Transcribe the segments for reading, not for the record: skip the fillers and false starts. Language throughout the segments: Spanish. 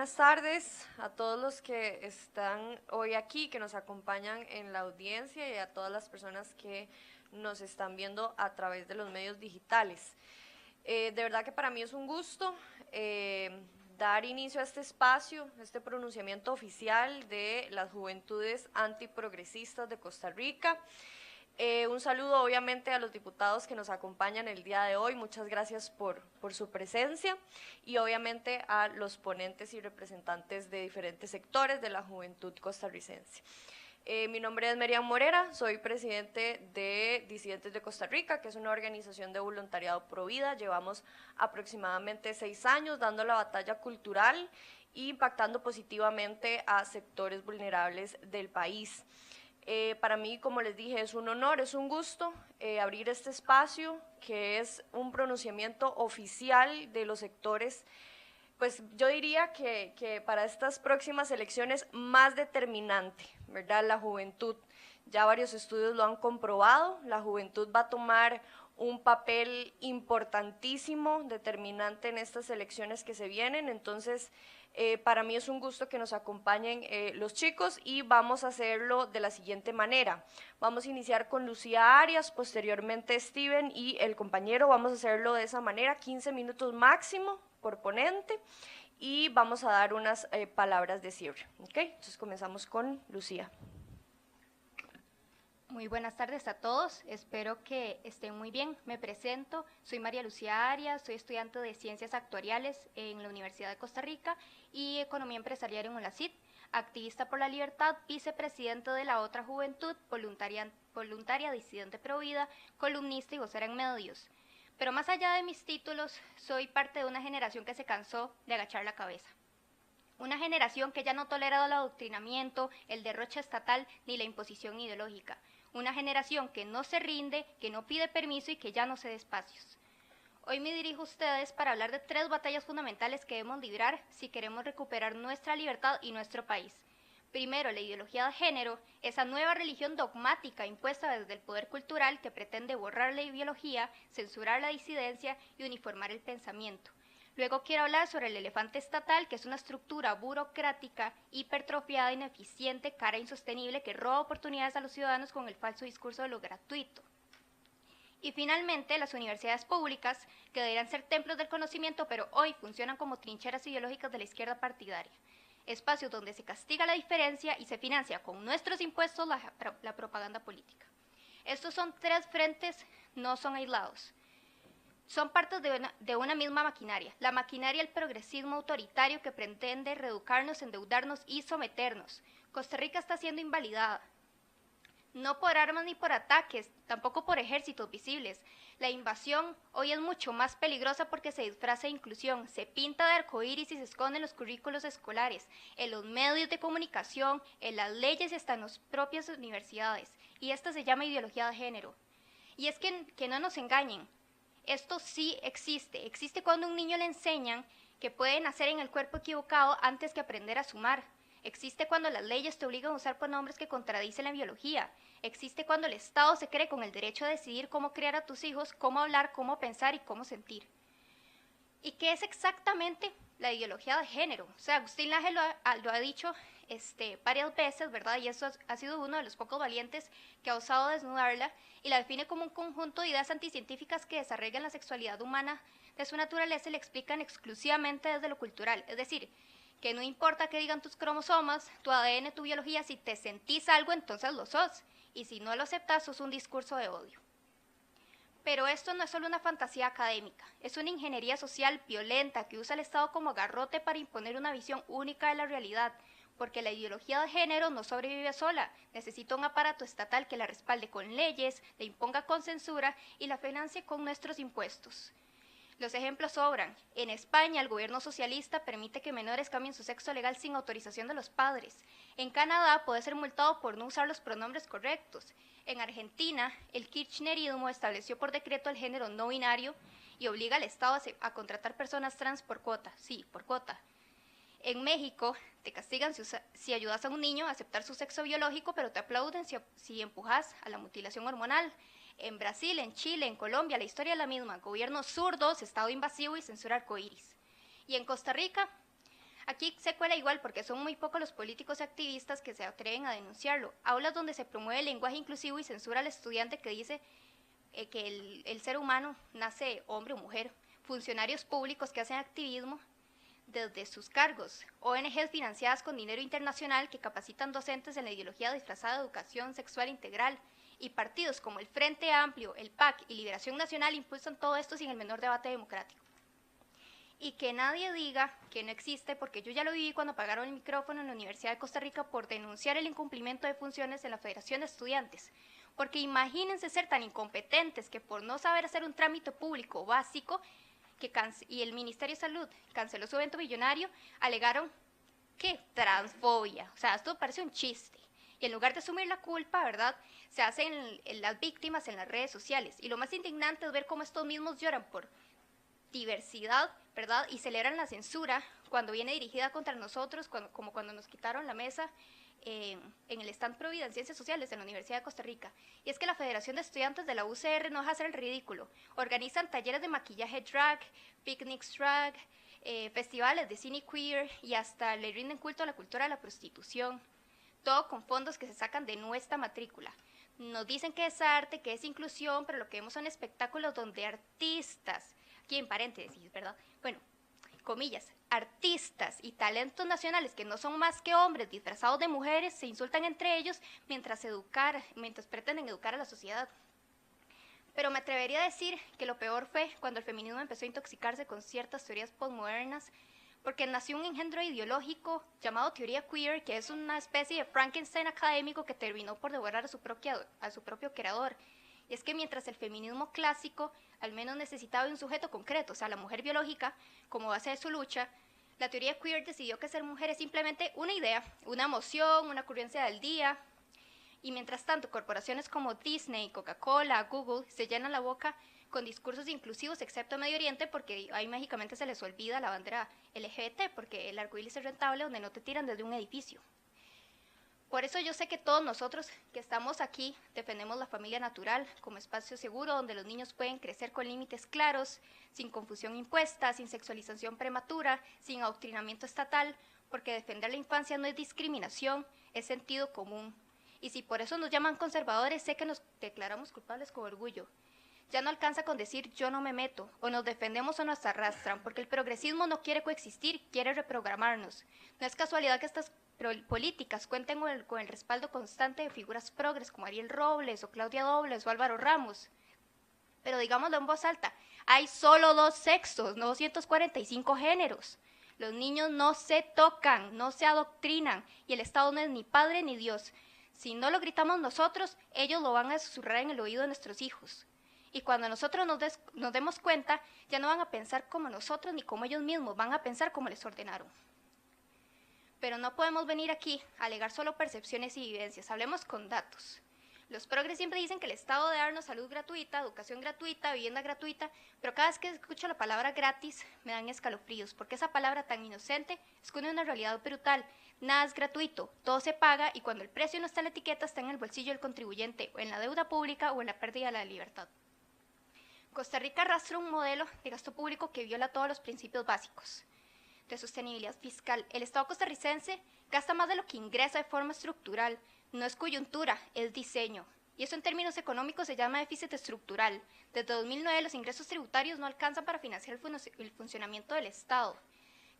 buenas tardes a todos los que están hoy aquí, que nos acompañan en la audiencia y a todas las personas que nos están viendo a través de los medios digitales. De verdad que para mí es un gusto dar inicio a este espacio, este pronunciamiento oficial de las Juventudes Antiprogresistas de Costa Rica. Un saludo obviamente a los diputados que nos acompañan el día de hoy, muchas gracias por su presencia, y obviamente a los ponentes y representantes de diferentes sectores de la juventud costarricense. Mi nombre es Miriam Morera, soy presidente de Disidentes de Costa Rica, que es una organización de voluntariado pro vida. Llevamos aproximadamente 6 años dando la batalla cultural e impactando positivamente a sectores vulnerables del país. Para mí, como les dije, es un honor, es un gusto abrir este espacio, que es un pronunciamiento oficial de los sectores, pues yo diría que para estas próximas elecciones más determinante, ¿verdad? La juventud, ya varios estudios lo han comprobado, la juventud va a tomar un papel importantísimo, determinante en estas elecciones que se vienen. Entonces, para mí es un gusto que nos acompañen los chicos, y vamos a hacerlo de la siguiente manera. Vamos a iniciar con Lucía Arias, posteriormente Steven y el compañero. Vamos a hacerlo de esa manera, 15 minutos máximo por ponente, y vamos a dar unas palabras de cierre. ¿Okay? Entonces comenzamos con Lucía. Muy buenas tardes a todos, espero que estén muy bien. Me presento, soy María Lucía Arias, soy estudiante de Ciencias Actuariales en la Universidad de Costa Rica y Economía Empresarial en UNACYT, activista por la libertad, vicepresidenta de La Otra Juventud, voluntaria disidente pro vida, columnista y vocera en medios. Pero más allá de mis títulos, soy parte de una generación que se cansó de agachar la cabeza. Una generación que ya no tolera el adoctrinamiento, el derroche estatal ni la imposición ideológica. Una generación que no se rinde, que no pide permiso y que ya no cede espacios. Hoy me dirijo a ustedes para hablar de 3 batallas fundamentales que debemos librar si queremos recuperar nuestra libertad y nuestro país. Primero, la ideología de género, esa nueva religión dogmática impuesta desde el poder cultural que pretende borrar la ideología, censurar la disidencia y uniformar el pensamiento. Luego quiero hablar sobre el elefante estatal, que es una estructura burocrática, hipertrofiada, ineficiente, cara e insostenible, que roba oportunidades a los ciudadanos con el falso discurso de lo gratuito. Y finalmente, las universidades públicas, que deberían ser templos del conocimiento, pero hoy funcionan como trincheras ideológicas de la izquierda partidaria. Espacios donde se castiga la diferencia y se financia con nuestros impuestos la propaganda política. Estos son 3 frentes, no son aislados. Son partes de una misma maquinaria, la maquinaria del progresismo autoritario que pretende reeducarnos, endeudarnos y someternos. Costa Rica está siendo invalidada, no por armas ni por ataques, tampoco por ejércitos visibles. La invasión hoy es mucho más peligrosa porque se disfraza de inclusión, se pinta de arcoíris y se esconde en los currículos escolares, en los medios de comunicación, en las leyes y hasta en las propias universidades. Y esta se llama ideología de género. Y es que no nos engañen. Esto sí existe cuando a un niño le enseñan que puede nacer en el cuerpo equivocado antes que aprender a sumar. Existe cuando las leyes te obligan a usar pronombres que contradicen la biología. Existe cuando el Estado se cree con el derecho a decidir cómo criar a tus hijos, cómo hablar, cómo pensar y cómo sentir. ¿Y qué es exactamente la ideología de género? O sea, Agustín Laje lo ha dicho varias veces, ¿verdad? Y eso ha sido uno de los pocos valientes que ha osado desnudarla y la define como un conjunto de ideas anticientíficas que desarrollan la sexualidad humana de su naturaleza y la explican exclusivamente desde lo cultural. Es decir, que no importa qué digan tus cromosomas, tu ADN, tu biología, si te sentís algo, entonces lo sos. Y si no lo aceptas, sos un discurso de odio. Pero esto no es solo una fantasía académica, es una ingeniería social violenta que usa al Estado como garrote para imponer una visión única de la realidad, porque la ideología de género no sobrevive sola, necesita un aparato estatal que la respalde con leyes, la imponga con censura y la financie con nuestros impuestos. Los ejemplos sobran. En España, el gobierno socialista permite que menores cambien su sexo legal sin autorización de los padres. En Canadá, puede ser multado por no usar los pronombres correctos. En Argentina, el kirchnerismo estableció por decreto el género no binario y obliga al Estado a contratar personas trans por cuota. Sí, por cuota. En México, te castigan si ayudas a un niño a aceptar su sexo biológico, pero te aplauden si empujas a la mutilación hormonal. En Brasil, en Chile, en Colombia, la historia es la misma. Gobiernos zurdos, Estado invasivo y censura arcoíris. Y en Costa Rica, Aquí se cuela igual porque son muy pocos los políticos y activistas que se atreven a denunciarlo. Aulas donde se promueve el lenguaje inclusivo y censura al estudiante que dice que el ser humano nace hombre o mujer. Funcionarios públicos que hacen activismo desde sus cargos. ONGs financiadas con dinero internacional que capacitan docentes en la ideología disfrazada de educación sexual integral. Y partidos como el Frente Amplio, el PAC y Liberación Nacional impulsan todo esto sin el menor debate democrático. Y que nadie diga que no existe, porque yo ya lo viví cuando apagaron el micrófono en la Universidad de Costa Rica por denunciar el incumplimiento de funciones en la Federación de Estudiantes. Porque imagínense ser tan incompetentes que por no saber hacer un trámite público básico, y el Ministerio de Salud canceló su evento millonario, alegaron que transfobia. O sea, esto parece un chiste. Y en lugar de asumir la culpa, ¿verdad?, se hacen las víctimas en las redes sociales. Y lo más indignante es ver cómo estos mismos lloran por diversidad, ¿verdad?, y celebran la censura cuando viene dirigida contra nosotros, como cuando nos quitaron la mesa en el stand Provida en Ciencias Sociales en la Universidad de Costa Rica. Y es que la Federación de Estudiantes de la UCR no deja hacer el ridículo. Organizan talleres de maquillaje drag, picnics drag, festivales de cine queer y hasta le rinden culto a la cultura de la prostitución. Todo con fondos que se sacan de nuestra matrícula. Nos dicen que es arte, que es inclusión, pero lo que vemos son espectáculos donde artistas, aquí en paréntesis, ¿verdad? Bueno, comillas, artistas y talentos nacionales que no son más que hombres disfrazados de mujeres se insultan entre ellos mientras pretenden educar a la sociedad. Pero me atrevería a decir que lo peor fue cuando el feminismo empezó a intoxicarse con ciertas teorías postmodernas, porque nació un engendro ideológico llamado teoría queer, que es una especie de Frankenstein académico que terminó por devorar a su propio creador. Y es que mientras el feminismo clásico al menos necesitaba de un sujeto concreto, o sea, la mujer biológica, como base de su lucha, la teoría queer decidió que ser mujer es simplemente una idea, una emoción, una ocurrencia del día. Y mientras tanto, corporaciones como Disney, Coca-Cola, Google se llenan la boca con discursos inclusivos, excepto Medio Oriente, porque ahí mágicamente se les olvida la bandera LGBT, porque el arcoíris es rentable donde no te tiran desde un edificio. Por eso yo sé que todos nosotros que estamos aquí defendemos la familia natural como espacio seguro donde los niños pueden crecer con límites claros, sin confusión impuesta, sin sexualización prematura, sin adoctrinamiento estatal, porque defender la infancia no es discriminación, es sentido común. Y si por eso nos llaman conservadores, sé que nos declaramos culpables con orgullo. Ya no alcanza con decir yo no me meto, o nos defendemos o nos arrastran, porque el progresismo no quiere coexistir, quiere reprogramarnos. No es casualidad que estas políticas cuenten con el respaldo constante de figuras progres como Ariel Robles o Claudia Dobles o Álvaro Ramos. Pero digámoslo en voz alta, hay solo 2 sexos, no 245 géneros. Los niños no se tocan, no se adoctrinan, y el Estado no es ni padre ni Dios. Si no lo gritamos nosotros, ellos lo van a susurrar en el oído de nuestros hijos. Y cuando nosotros nos demos cuenta, ya no van a pensar como nosotros ni como ellos mismos, van a pensar como les ordenaron. Pero no podemos venir aquí a alegar solo percepciones y vivencias, hablemos con datos. Los progres siempre dicen que el Estado debe darnos salud gratuita, educación gratuita, vivienda gratuita, pero cada vez que escucho la palabra gratis me dan escalofríos, porque esa palabra tan inocente esconde una realidad brutal. Nada es gratuito, todo se paga y cuando el precio no está en la etiqueta está en el bolsillo del contribuyente, o en la deuda pública o en la pérdida de la libertad. Costa Rica arrastra un modelo de gasto público que viola todos los principios básicos de sostenibilidad fiscal. El Estado costarricense gasta más de lo que ingresa de forma estructural. No es coyuntura, es diseño. Y eso en términos económicos se llama déficit estructural. Desde 2009 los ingresos tributarios no alcanzan para financiar el funcionamiento del Estado.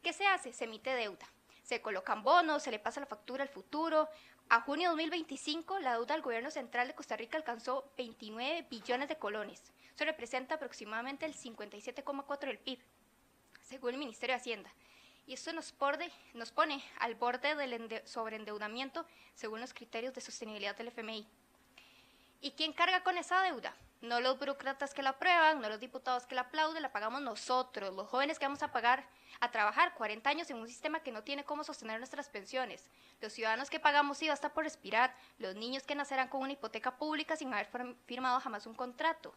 ¿Qué se hace? Se emite deuda. Se colocan bonos, se le pasa la factura al futuro. A junio de 2025 la deuda del gobierno central de Costa Rica alcanzó 29 billones de colones. Eso representa aproximadamente el 57,4% del PIB, según el Ministerio de Hacienda. Y esto nos pone al borde del sobreendeudamiento según los criterios de sostenibilidad del FMI. ¿Y quién carga con esa deuda? No los burócratas que la aprueban, no los diputados que la aplauden, la pagamos nosotros, los jóvenes que vamos a trabajar 40 años en un sistema que no tiene cómo sostener nuestras pensiones, los ciudadanos que pagamos IVA hasta por respirar, los niños que nacerán con una hipoteca pública sin haber firmado jamás un contrato.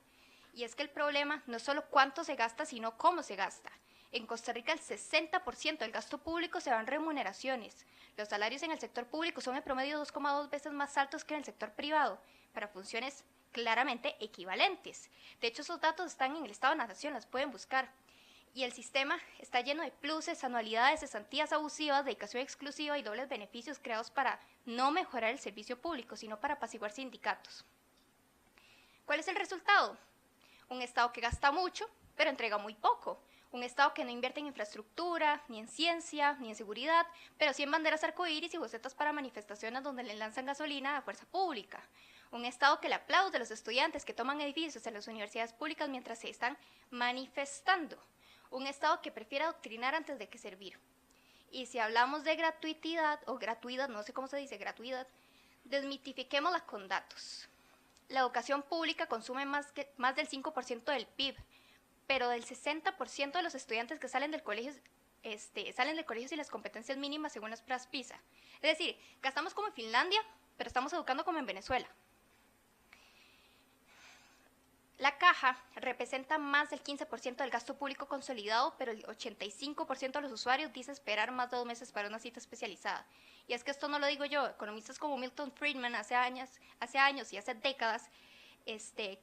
Y es que el problema no es solo cuánto se gasta, sino cómo se gasta. En Costa Rica el 60% del gasto público se va en remuneraciones. Los salarios en el sector público son en promedio 2,2 veces más altos que en el sector privado, para funciones claramente equivalentes. De hecho, esos datos están en el Estado de la Nación, las pueden buscar. Y el sistema está lleno de pluses, anualidades, cesantías abusivas, dedicación exclusiva y dobles beneficios creados para no mejorar el servicio público, sino para apaciguar sindicatos. ¿Cuál es el resultado? Un Estado que gasta mucho, pero entrega muy poco. Un Estado que no invierte en infraestructura, ni en ciencia, ni en seguridad, pero sí en banderas arcoíris y bocetas para manifestaciones donde le lanzan gasolina a fuerza pública. Un Estado que le aplaude a los estudiantes que toman edificios en las universidades públicas mientras se están manifestando. Un Estado que prefiere adoctrinar antes de que servir. Y si hablamos de gratuidad, o gratuidad, no sé cómo se dice, gratuidad, desmitifiquémosla con datos. La educación pública consume más del 5% del PIB, pero del 60% de los estudiantes que salen del colegio sin las competencias mínimas según las pruebas PISA. Es decir, gastamos como en Finlandia, pero estamos educando como en Venezuela. La caja representa más del 15% del gasto público consolidado, pero el 85% de los usuarios dice esperar más de 2 meses para una cita especializada. Y es que esto no lo digo yo, economistas como Milton Friedman hace años y hace décadas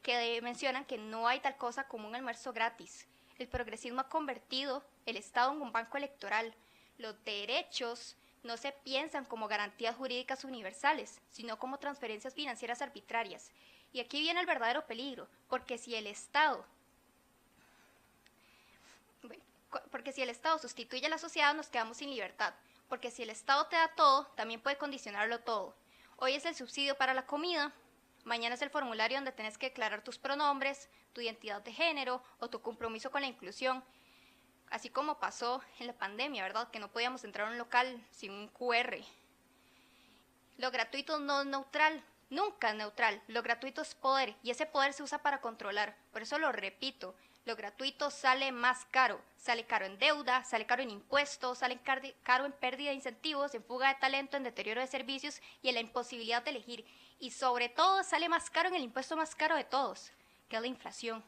que mencionan que no hay tal cosa como un almuerzo gratis. El progresismo ha convertido el Estado en un banco electoral. Los derechos no se piensan como garantías jurídicas universales, sino como transferencias financieras arbitrarias. Y aquí viene el verdadero peligro, porque si el Estado sustituye a la sociedad, nos quedamos sin libertad, porque si el Estado te da todo, también puede condicionarlo todo. Hoy es el subsidio para la comida, mañana es el formulario donde tenés que declarar tus pronombres, tu identidad de género o tu compromiso con la inclusión, así como pasó en la pandemia, ¿verdad? Que no podíamos entrar a un local sin un QR. Lo gratuito no es neutral. Nunca es neutral, lo gratuito es poder y ese poder se usa para controlar. Por eso lo repito, lo gratuito sale más caro. Sale caro en deuda, sale caro en impuestos, sale caro en pérdida de incentivos, en fuga de talento, en deterioro de servicios y en la imposibilidad de elegir. Y sobre todo sale más caro en el impuesto más caro de todos, que es la inflación.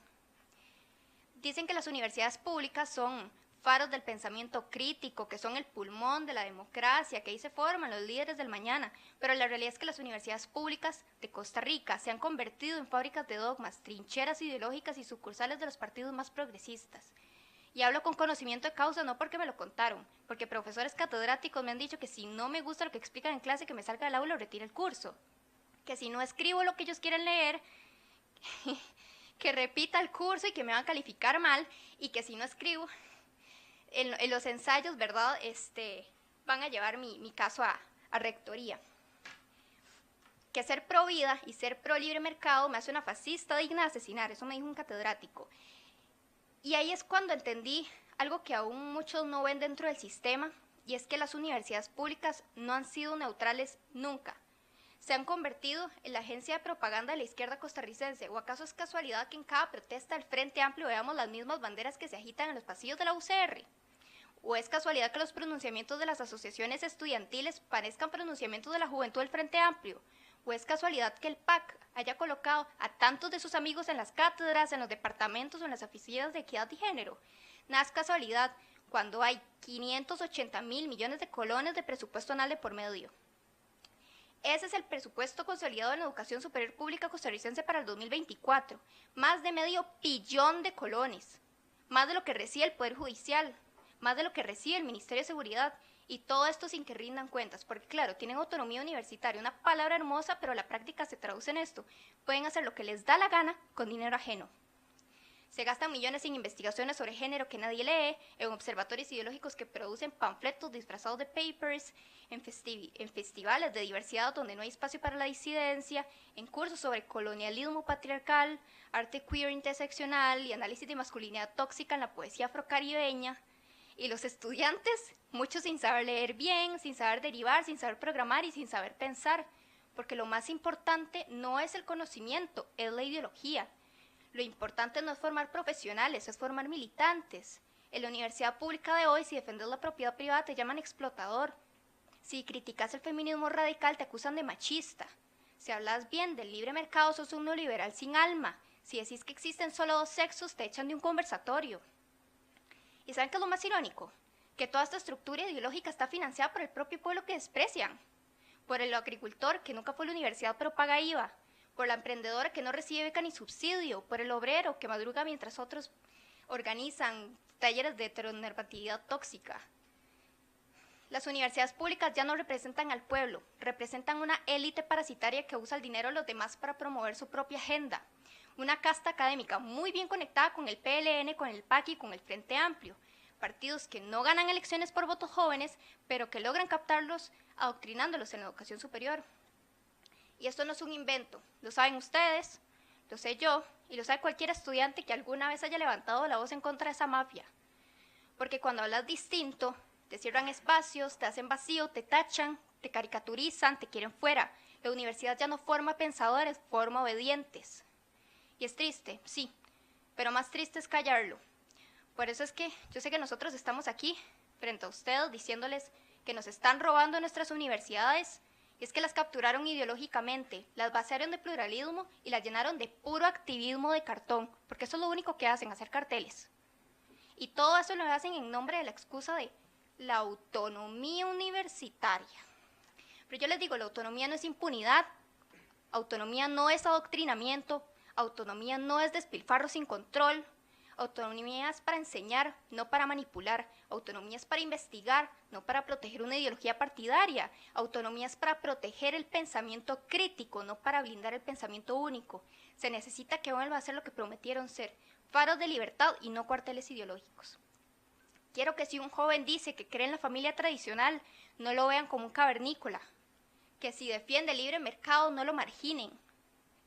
Dicen que las universidades públicas son faros del pensamiento crítico, que son el pulmón de la democracia, que ahí se forman los líderes del mañana, pero la realidad es que las universidades públicas de Costa Rica se han convertido en fábricas de dogmas, trincheras ideológicas y sucursales de los partidos más progresistas. Y hablo con conocimiento de causa, no porque me lo contaron, porque profesores catedráticos me han dicho que si no me gusta lo que explican en clase, que me salga del aula o retire el curso, que si no escribo lo que ellos quieren leer, que repita el curso y que me van a calificar mal, y que si no escribo en los ensayos, ¿verdad? Van a llevar mi caso a rectoría. Que ser pro vida y ser pro libre mercado me hace una fascista digna de asesinar, eso me dijo un catedrático. Y ahí es cuando entendí algo que aún muchos no ven dentro del sistema, y es que las universidades públicas no han sido neutrales nunca. Se han convertido en la agencia de propaganda de la izquierda costarricense, ¿o acaso es casualidad que en cada protesta del Frente Amplio veamos las mismas banderas que se agitan en los pasillos de la UCR? ¿O es casualidad que los pronunciamientos de las asociaciones estudiantiles parezcan pronunciamientos de la juventud del Frente Amplio? ¿O es casualidad que el PAC haya colocado a tantos de sus amigos en las cátedras, en los departamentos o en las oficinas de equidad y género? Nada es casualidad cuando hay 580.000 millones de colones de presupuesto anual de por medio. Ese es el presupuesto consolidado en la educación superior pública costarricense para el 2024. Más de medio billón de colones. Más de lo que recibe el Poder Judicial. Más de lo que recibe el Ministerio de Seguridad, y todo esto sin que rindan cuentas, porque claro, tienen autonomía universitaria, una palabra hermosa, pero la práctica se traduce en esto. Pueden hacer lo que les da la gana con dinero ajeno. Se gastan millones en investigaciones sobre género que nadie lee, en observatorios ideológicos que producen panfletos disfrazados de papers, en festivales de diversidad donde no hay espacio para la disidencia, en cursos sobre colonialismo patriarcal, arte queer interseccional y análisis de masculinidad tóxica en la poesía afrocaribeña. Y los estudiantes, muchos sin saber leer bien, sin saber derivar, sin saber programar y sin saber pensar, porque lo más importante no es el conocimiento, es la ideología. Lo importante no es formar profesionales, es formar militantes. En la universidad pública de hoy, si defendes la propiedad privada, te llaman explotador. Si criticas el feminismo radical, te acusan de machista. Si hablas bien del libre mercado, sos un neoliberal sin alma. Si decís que existen solo 2 sexos, te echan de un conversatorio. ¿Y saben qué es lo más irónico? Que toda esta estructura ideológica está financiada por el propio pueblo que desprecian, por el agricultor que nunca fue a la universidad pero paga IVA, por la emprendedora que no recibe beca ni subsidio, por el obrero que madruga mientras otros organizan talleres de heteronormatividad tóxica. Las universidades públicas ya no representan al pueblo, representan una élite parasitaria que usa el dinero de los demás para promover su propia agenda. Una casta académica muy bien conectada con el PLN, con el PAC y con el Frente Amplio. Partidos que no ganan elecciones por votos jóvenes, pero que logran captarlos adoctrinándolos en la educación superior. Y esto no es un invento, lo saben ustedes, lo sé yo, y lo sabe cualquier estudiante que alguna vez haya levantado la voz en contra de esa mafia. Porque cuando hablas distinto, te cierran espacios, te hacen vacío, te tachan, te caricaturizan, te quieren fuera. La universidad ya no forma pensadores, forma obedientes. Y es triste, sí, pero más triste es callarlo. Por eso es que yo sé que nosotros estamos aquí, frente a ustedes, diciéndoles que nos están robando nuestras universidades, y es que las capturaron ideológicamente, las vaciaron de pluralismo y las llenaron de puro activismo de cartón, porque eso es lo único que hacen, hacer carteles. Y todo eso lo hacen en nombre de la excusa de la autonomía universitaria. Pero yo les digo, la autonomía no es impunidad, autonomía no es adoctrinamiento, autonomía no es despilfarro sin control, autonomía es para enseñar, no para manipular, autonomía es para investigar, no para proteger una ideología partidaria, autonomía es para proteger el pensamiento crítico, no para blindar el pensamiento único. Se necesita que vuelvan a ser lo que prometieron ser, faros de libertad y no cuarteles ideológicos. Quiero que si un joven dice que cree en la familia tradicional, no lo vean como un cavernícola, que si defiende el libre mercado, no lo marginen,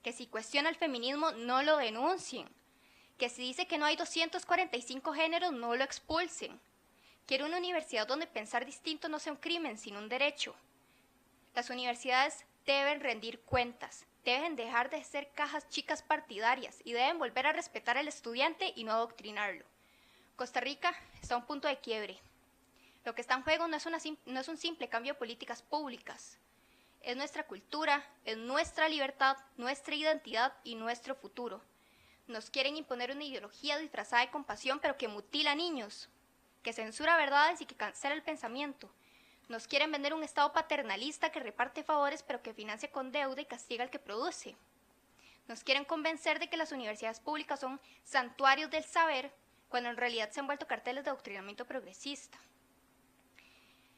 que si cuestiona el feminismo, no lo denuncien, que si dice que no hay 245 géneros, no lo expulsen. Quiero una universidad donde pensar distinto no sea un crimen, sino un derecho. Las universidades deben rendir cuentas, deben dejar de ser cajas chicas partidarias y deben volver a respetar al estudiante y no adoctrinarlo. Costa Rica está a un punto de quiebre. Lo que está en juego no es un simple cambio de políticas públicas. Es nuestra cultura, es nuestra libertad, nuestra identidad y nuestro futuro. Nos quieren imponer una ideología disfrazada de compasión, pero que mutila niños, que censura verdades y que cancela el pensamiento. Nos quieren vender un Estado paternalista que reparte favores, pero que financia con deuda y castiga al que produce. Nos quieren convencer de que las universidades públicas son santuarios del saber, cuando en realidad se han vuelto carteles de adoctrinamiento progresista.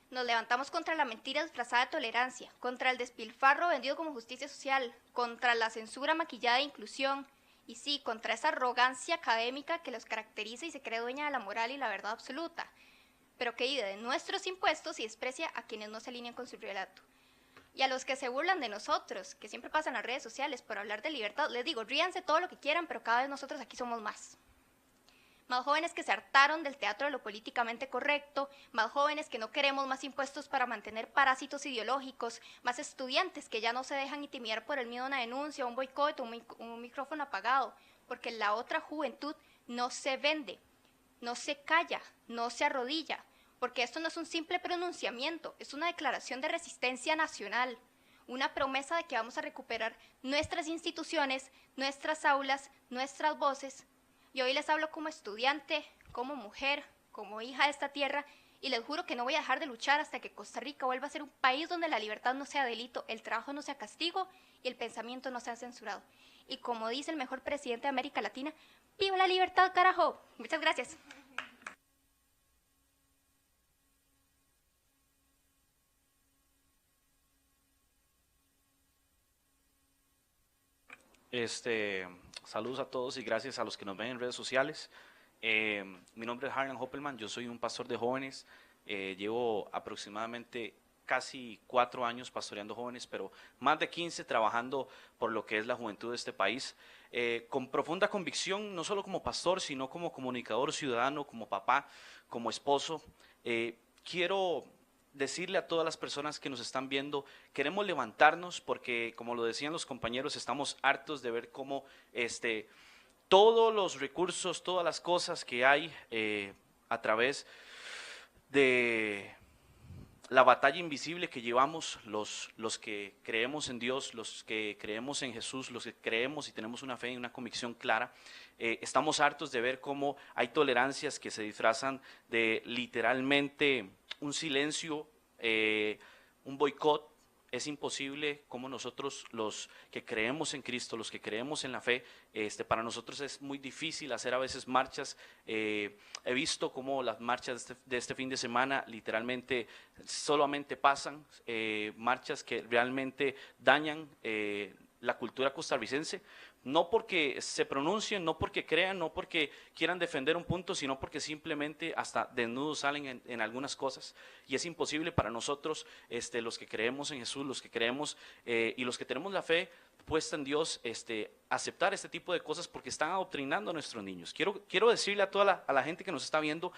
Nos levantamos contra la mentira disfrazada de tolerancia, contra el despilfarro vendido como justicia social, contra la censura maquillada de inclusión, y sí, contra esa arrogancia académica que los caracteriza y se cree dueña de la moral y la verdad absoluta, pero que vive de nuestros impuestos y desprecia a quienes no se alinean con su relato. Y a los que se burlan de nosotros, que siempre pasan las redes sociales por hablar de libertad, les digo, ríanse todo lo que quieran, pero cada vez nosotros aquí somos más. Más jóvenes que se hartaron del teatro de lo políticamente correcto, más jóvenes que no queremos más impuestos para mantener parásitos ideológicos, más estudiantes que ya no se dejan intimidar por el miedo a una denuncia, un boicot o un micrófono apagado, porque la otra juventud no se vende, no se calla, no se arrodilla, porque esto no es un simple pronunciamiento, es una declaración de resistencia nacional, una promesa de que vamos a recuperar nuestras instituciones, nuestras aulas, nuestras voces. Y hoy les hablo como estudiante, como mujer, como hija de esta tierra, y les juro que no voy a dejar de luchar hasta que Costa Rica vuelva a ser un país donde la libertad no sea delito, el trabajo no sea castigo y el pensamiento no sea censurado. Y como dice el mejor presidente de América Latina, ¡viva la libertad, carajo! Muchas gracias. Saludos a todos y gracias a los que nos ven en redes sociales. Mi nombre es Harlan Hoppelman, yo soy un pastor de jóvenes. Llevo aproximadamente casi 4 años pastoreando jóvenes, pero más de 15 trabajando por lo que es la juventud de este país. Con profunda convicción, no solo como pastor, sino como comunicador ciudadano, como papá, como esposo. Quiero decirle a todas las personas que nos están viendo, queremos levantarnos porque, como lo decían los compañeros, estamos hartos de ver cómo todos los recursos, todas las cosas que hay a través de la batalla invisible que llevamos los que creemos en Dios, los que creemos en Jesús, los que creemos y tenemos una fe y una convicción clara, estamos hartos de ver cómo hay tolerancias que se disfrazan de literalmente un silencio, un boicot, es imposible como nosotros los que creemos en Cristo, los que creemos en la fe, para nosotros es muy difícil hacer a veces marchas. He visto cómo las marchas de este fin de semana literalmente solamente pasan, marchas que realmente dañan la cultura costarricense, no porque se pronuncien, no porque crean, no porque quieran defender un punto, sino porque simplemente hasta desnudos salen en algunas cosas, y es imposible para nosotros, los que creemos en Jesús, los que creemos y los que tenemos la fe puesta en Dios, aceptar este tipo de cosas, porque están adoctrinando a nuestros niños. Quiero decirle a toda la gente que nos está viendo: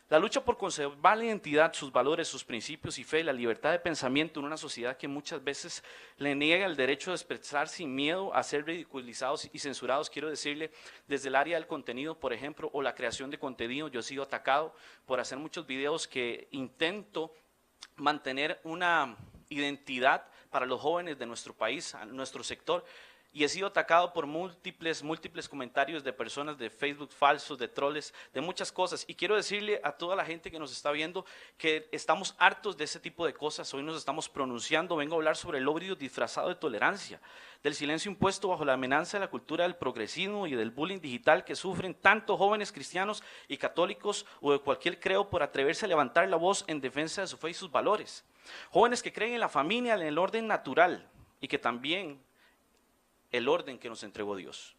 la lucha por conservar la identidad, sus valores, sus principios y fe, la libertad de pensamiento en una sociedad que muchas veces le niega el derecho de expresar sin miedo a ser ridiculizados y censurados. Quiero decirle, desde el área del contenido, por ejemplo, o la creación de contenido, yo he sido atacado por hacer muchos videos que intento mantener una identidad para los jóvenes de nuestro país, a nuestro sector, y he sido atacado por múltiples comentarios de personas de Facebook falsos, de troles, de muchas cosas. Y quiero decirle a toda la gente que nos está viendo que estamos hartos de ese tipo de cosas. Hoy nos estamos pronunciando, vengo a hablar sobre el odio disfrazado de tolerancia, del silencio impuesto bajo la amenaza de la cultura del progresismo y del bullying digital que sufren tanto jóvenes cristianos y católicos o de cualquier credo por atreverse a levantar la voz en defensa de su fe y sus valores. Jóvenes que creen en la familia, en el orden natural, y que también el orden que nos entregó Dios.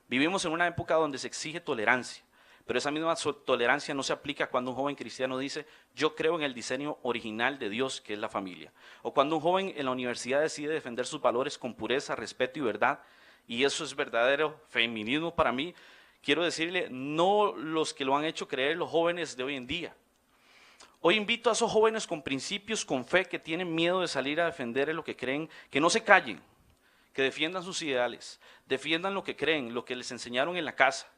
Vivimos en una época donde se exige tolerancia, pero esa misma tolerancia no se aplica cuando un joven cristiano dice: yo creo en el diseño original de Dios, que es la familia. O cuando un joven en la universidad decide defender sus valores con pureza, respeto y verdad, y eso es verdadero feminismo para mí. Quiero decirle, no los que lo han hecho creer los jóvenes de hoy en día. Hoy invito a esos jóvenes con principios, con fe, que tienen miedo de salir a defender lo que creen, que no se callen, que defiendan sus ideales, defiendan lo que creen, lo que les enseñaron en la casa.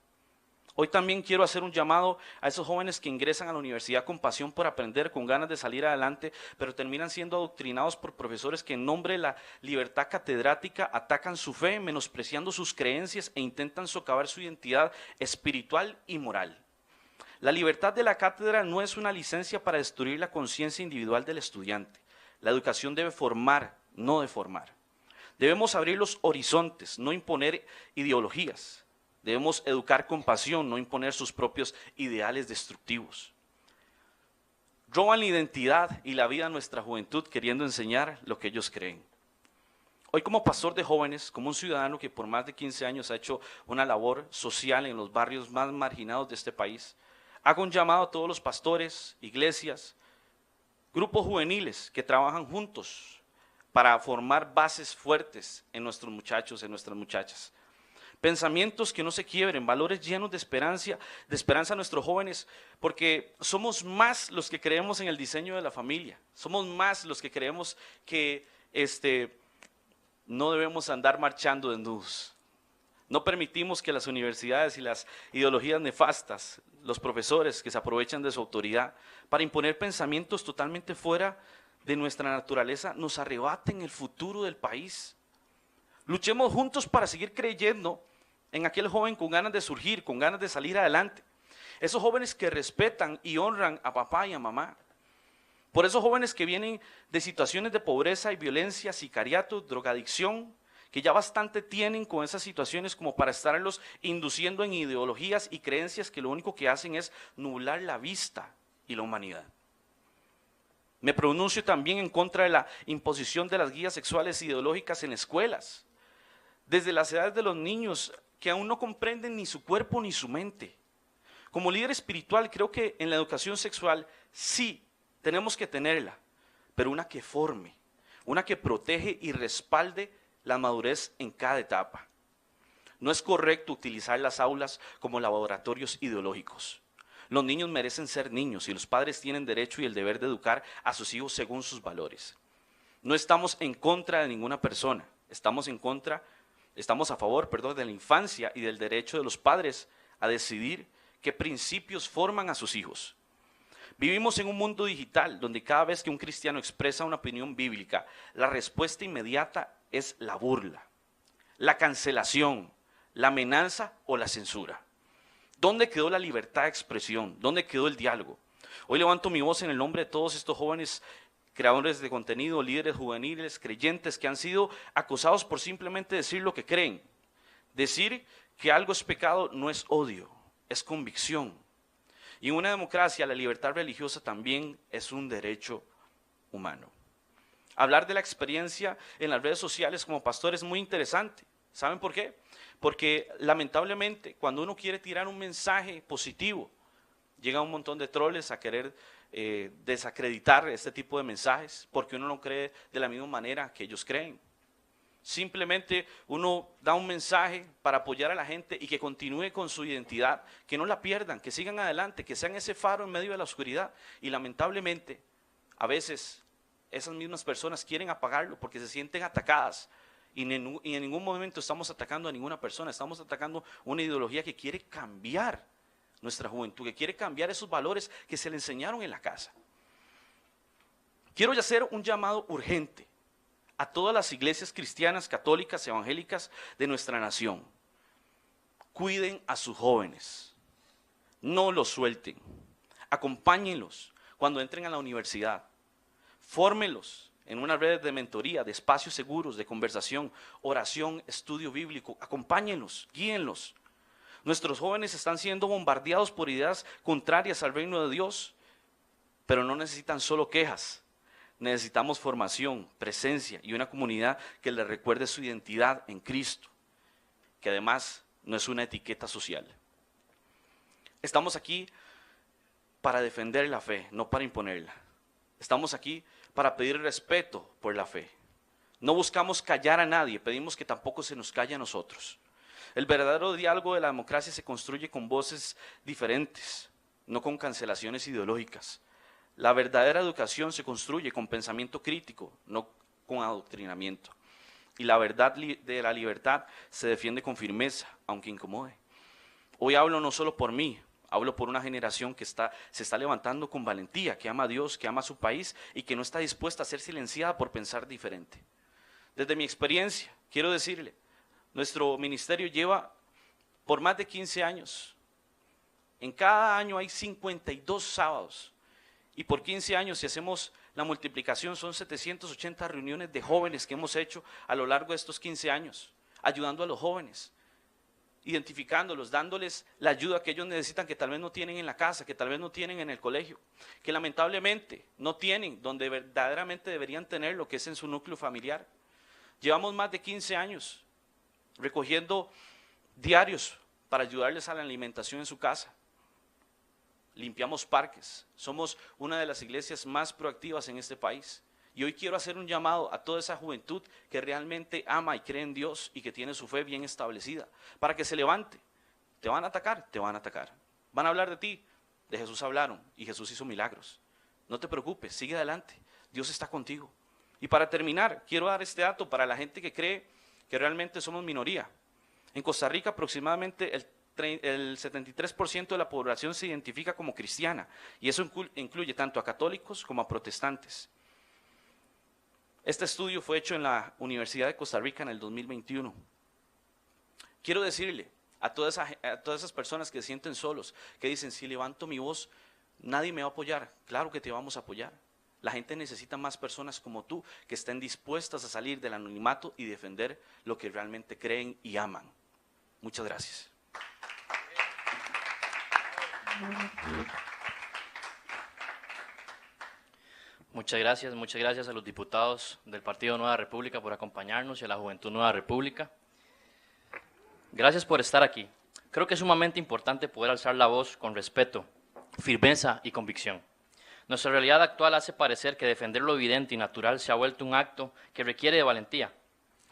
Hoy también quiero hacer un llamado a esos jóvenes que ingresan a la universidad con pasión por aprender, con ganas de salir adelante, pero terminan siendo adoctrinados por profesores que en nombre de la libertad catedrática atacan su fe, menospreciando sus creencias e intentan socavar su identidad espiritual y moral. La libertad de la cátedra no es una licencia para destruir la conciencia individual del estudiante. La educación debe formar, no deformar. Debemos abrir los horizontes, no imponer ideologías. Debemos educar con pasión, no imponer sus propios ideales destructivos. Roban la identidad y la vida a nuestra juventud queriendo enseñar lo que ellos creen. Hoy, como pastor de jóvenes, como un ciudadano que por más de 15 años ha hecho una labor social en los barrios más marginados de este país, hago un llamado a todos los pastores, iglesias, grupos juveniles que trabajan juntos para formar bases fuertes en nuestros muchachos, en nuestras muchachas. Pensamientos que no se quiebren, valores llenos de esperanza a nuestros jóvenes, porque somos más los que creemos en el diseño de la familia, somos más los que creemos que no debemos andar marchando desnudos. No permitimos que las universidades y las ideologías nefastas, los profesores que se aprovechan de su autoridad para imponer pensamientos totalmente fuera de nuestra naturaleza, nos arrebaten el futuro del país. Luchemos juntos para seguir creyendo en aquel joven con ganas de surgir, con ganas de salir adelante. Esos jóvenes que respetan y honran a papá y a mamá. Por esos jóvenes que vienen de situaciones de pobreza y violencia, sicariato, drogadicción, que ya bastante tienen con esas situaciones como para estarlos induciendo en ideologías y creencias que lo único que hacen es nublar la vista y la humanidad. Me pronuncio también en contra de la imposición de las guías sexuales ideológicas en escuelas, desde las edades de los niños que aún no comprenden ni su cuerpo ni su mente. Como líder espiritual, creo que en la educación sexual sí tenemos que tenerla, pero una que forme, una que protege y respalde la madurez en cada etapa. No es correcto utilizar las aulas como laboratorios ideológicos. Los niños merecen ser niños y los padres tienen derecho y el deber de educar a sus hijos según sus valores. No estamos en contra de ninguna persona, estamos a favor de la infancia y del derecho de los padres a decidir qué principios forman a sus hijos. Vivimos en un mundo digital donde cada vez que un cristiano expresa una opinión bíblica, la respuesta inmediata es la burla, la cancelación, la amenaza o la censura. ¿Dónde quedó la libertad de expresión? ¿Dónde quedó el diálogo? Hoy levanto mi voz en el nombre de todos estos jóvenes creadores de contenido, líderes juveniles, creyentes que han sido acosados por simplemente decir lo que creen. Decir que algo es pecado no es odio, es convicción. Y en una democracia la libertad religiosa también es un derecho humano. Hablar de la experiencia en las redes sociales como pastor es muy interesante. ¿Saben por qué? Porque lamentablemente cuando uno quiere tirar un mensaje positivo, llega un montón de troles a querer desacreditar este tipo de mensajes porque uno no cree de la misma manera que ellos creen. Simplemente uno da un mensaje para apoyar a la gente y que continúe con su identidad, que no la pierdan, que sigan adelante, que sean ese faro en medio de la oscuridad. Y lamentablemente, a veces esas mismas personas quieren apagarlo porque se sienten atacadas. Y en ningún momento estamos atacando a ninguna persona, estamos atacando una ideología que quiere cambiar nuestra juventud, que quiere cambiar esos valores que se le enseñaron en la casa. Quiero hacer un llamado urgente a todas las iglesias cristianas, católicas, evangélicas de nuestra nación. Cuiden a sus jóvenes, no los suelten, acompáñenlos cuando entren a la universidad, fórmenlos en una red de mentoría, de espacios seguros, de conversación, oración, estudio bíblico, acompáñenlos, guíenlos. Nuestros jóvenes están siendo bombardeados por ideas contrarias al reino de Dios, pero no necesitan solo quejas. Necesitamos formación, presencia y una comunidad que les recuerde su identidad en Cristo, que además no es una etiqueta social. Estamos aquí para defender la fe, no para imponerla. Estamos aquí para pedir respeto por la fe. No buscamos callar a nadie, pedimos que tampoco se nos calle a nosotros. El verdadero diálogo de la democracia se construye con voces diferentes, no con cancelaciones ideológicas. La verdadera educación se construye con pensamiento crítico, no con adoctrinamiento. Y la verdad de la libertad se defiende con firmeza, aunque incomode. Hoy hablo no solo por mí, hablo por una generación que se está levantando con valentía, que ama a Dios, que ama a su país y que no está dispuesta a ser silenciada por pensar diferente. Desde mi experiencia, quiero decirle, nuestro ministerio lleva por más de 15 años. En cada año hay 52 sábados. Y por 15 años, si hacemos la multiplicación, son 780 reuniones de jóvenes que hemos hecho a lo largo de estos 15 años, ayudando a los jóvenes, identificándolos, dándoles la ayuda que ellos necesitan, que tal vez no tienen en la casa, que tal vez no tienen en el colegio, que lamentablemente no tienen donde verdaderamente deberían tener lo que es en su núcleo familiar. Llevamos más de 15 años recogiendo diarios para ayudarles a la alimentación en su casa. Limpiamos parques, somos una de las iglesias más proactivas en este país. Y hoy quiero hacer un llamado a toda esa juventud que realmente ama y cree en Dios y que tiene su fe bien establecida, para que se levante. Te van a atacar, te van a atacar. Van a hablar de ti, de Jesús hablaron y Jesús hizo milagros. No te preocupes, sigue adelante, Dios está contigo. Y para terminar, quiero dar este dato para la gente que cree que realmente somos minoría. En Costa Rica aproximadamente el 73% de la población se identifica como cristiana, y eso incluye tanto a católicos como a protestantes. Este estudio fue hecho en la Universidad de Costa Rica en el 2021. Quiero decirle a todas esas personas que se sienten solos, que dicen, si levanto mi voz, nadie me va a apoyar. Claro que te vamos a apoyar. La gente necesita más personas como tú, que estén dispuestas a salir del anonimato y defender lo que realmente creen y aman. Muchas gracias. Muchas gracias a los diputados del Partido Nueva República por acompañarnos y a la Juventud Nueva República. Gracias por estar aquí. Creo que es sumamente importante poder alzar la voz con respeto, firmeza y convicción. Nuestra realidad actual hace parecer que defender lo evidente y natural se ha vuelto un acto que requiere de valentía.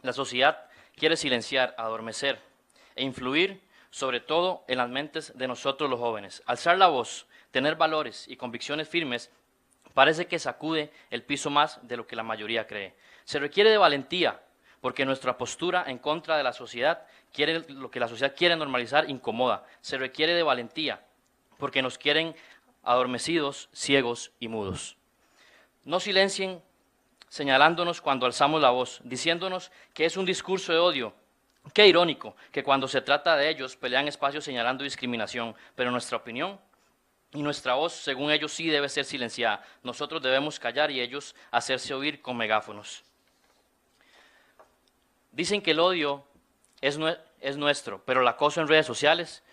La sociedad quiere silenciar, adormecer e influir sobre todo en las mentes de nosotros los jóvenes. Alzar la voz, tener valores y convicciones firmes parece que sacude el piso más de lo que la mayoría cree. Se requiere de valentía, porque nuestra postura en contra de la sociedad, lo que la sociedad quiere normalizar, incomoda. Se requiere de valentía, porque nos quieren adormecidos, ciegos y mudos. No silencien señalándonos cuando alzamos la voz, diciéndonos que es un discurso de odio. Qué irónico que cuando se trata de ellos pelean espacios señalando discriminación, pero en nuestra opinión Y nuestra voz, según ellos, sí debe ser silenciada. Nosotros debemos callar y ellos hacerse oír con megáfonos. Dicen que el odio es nuestro, pero el acoso en redes sociales,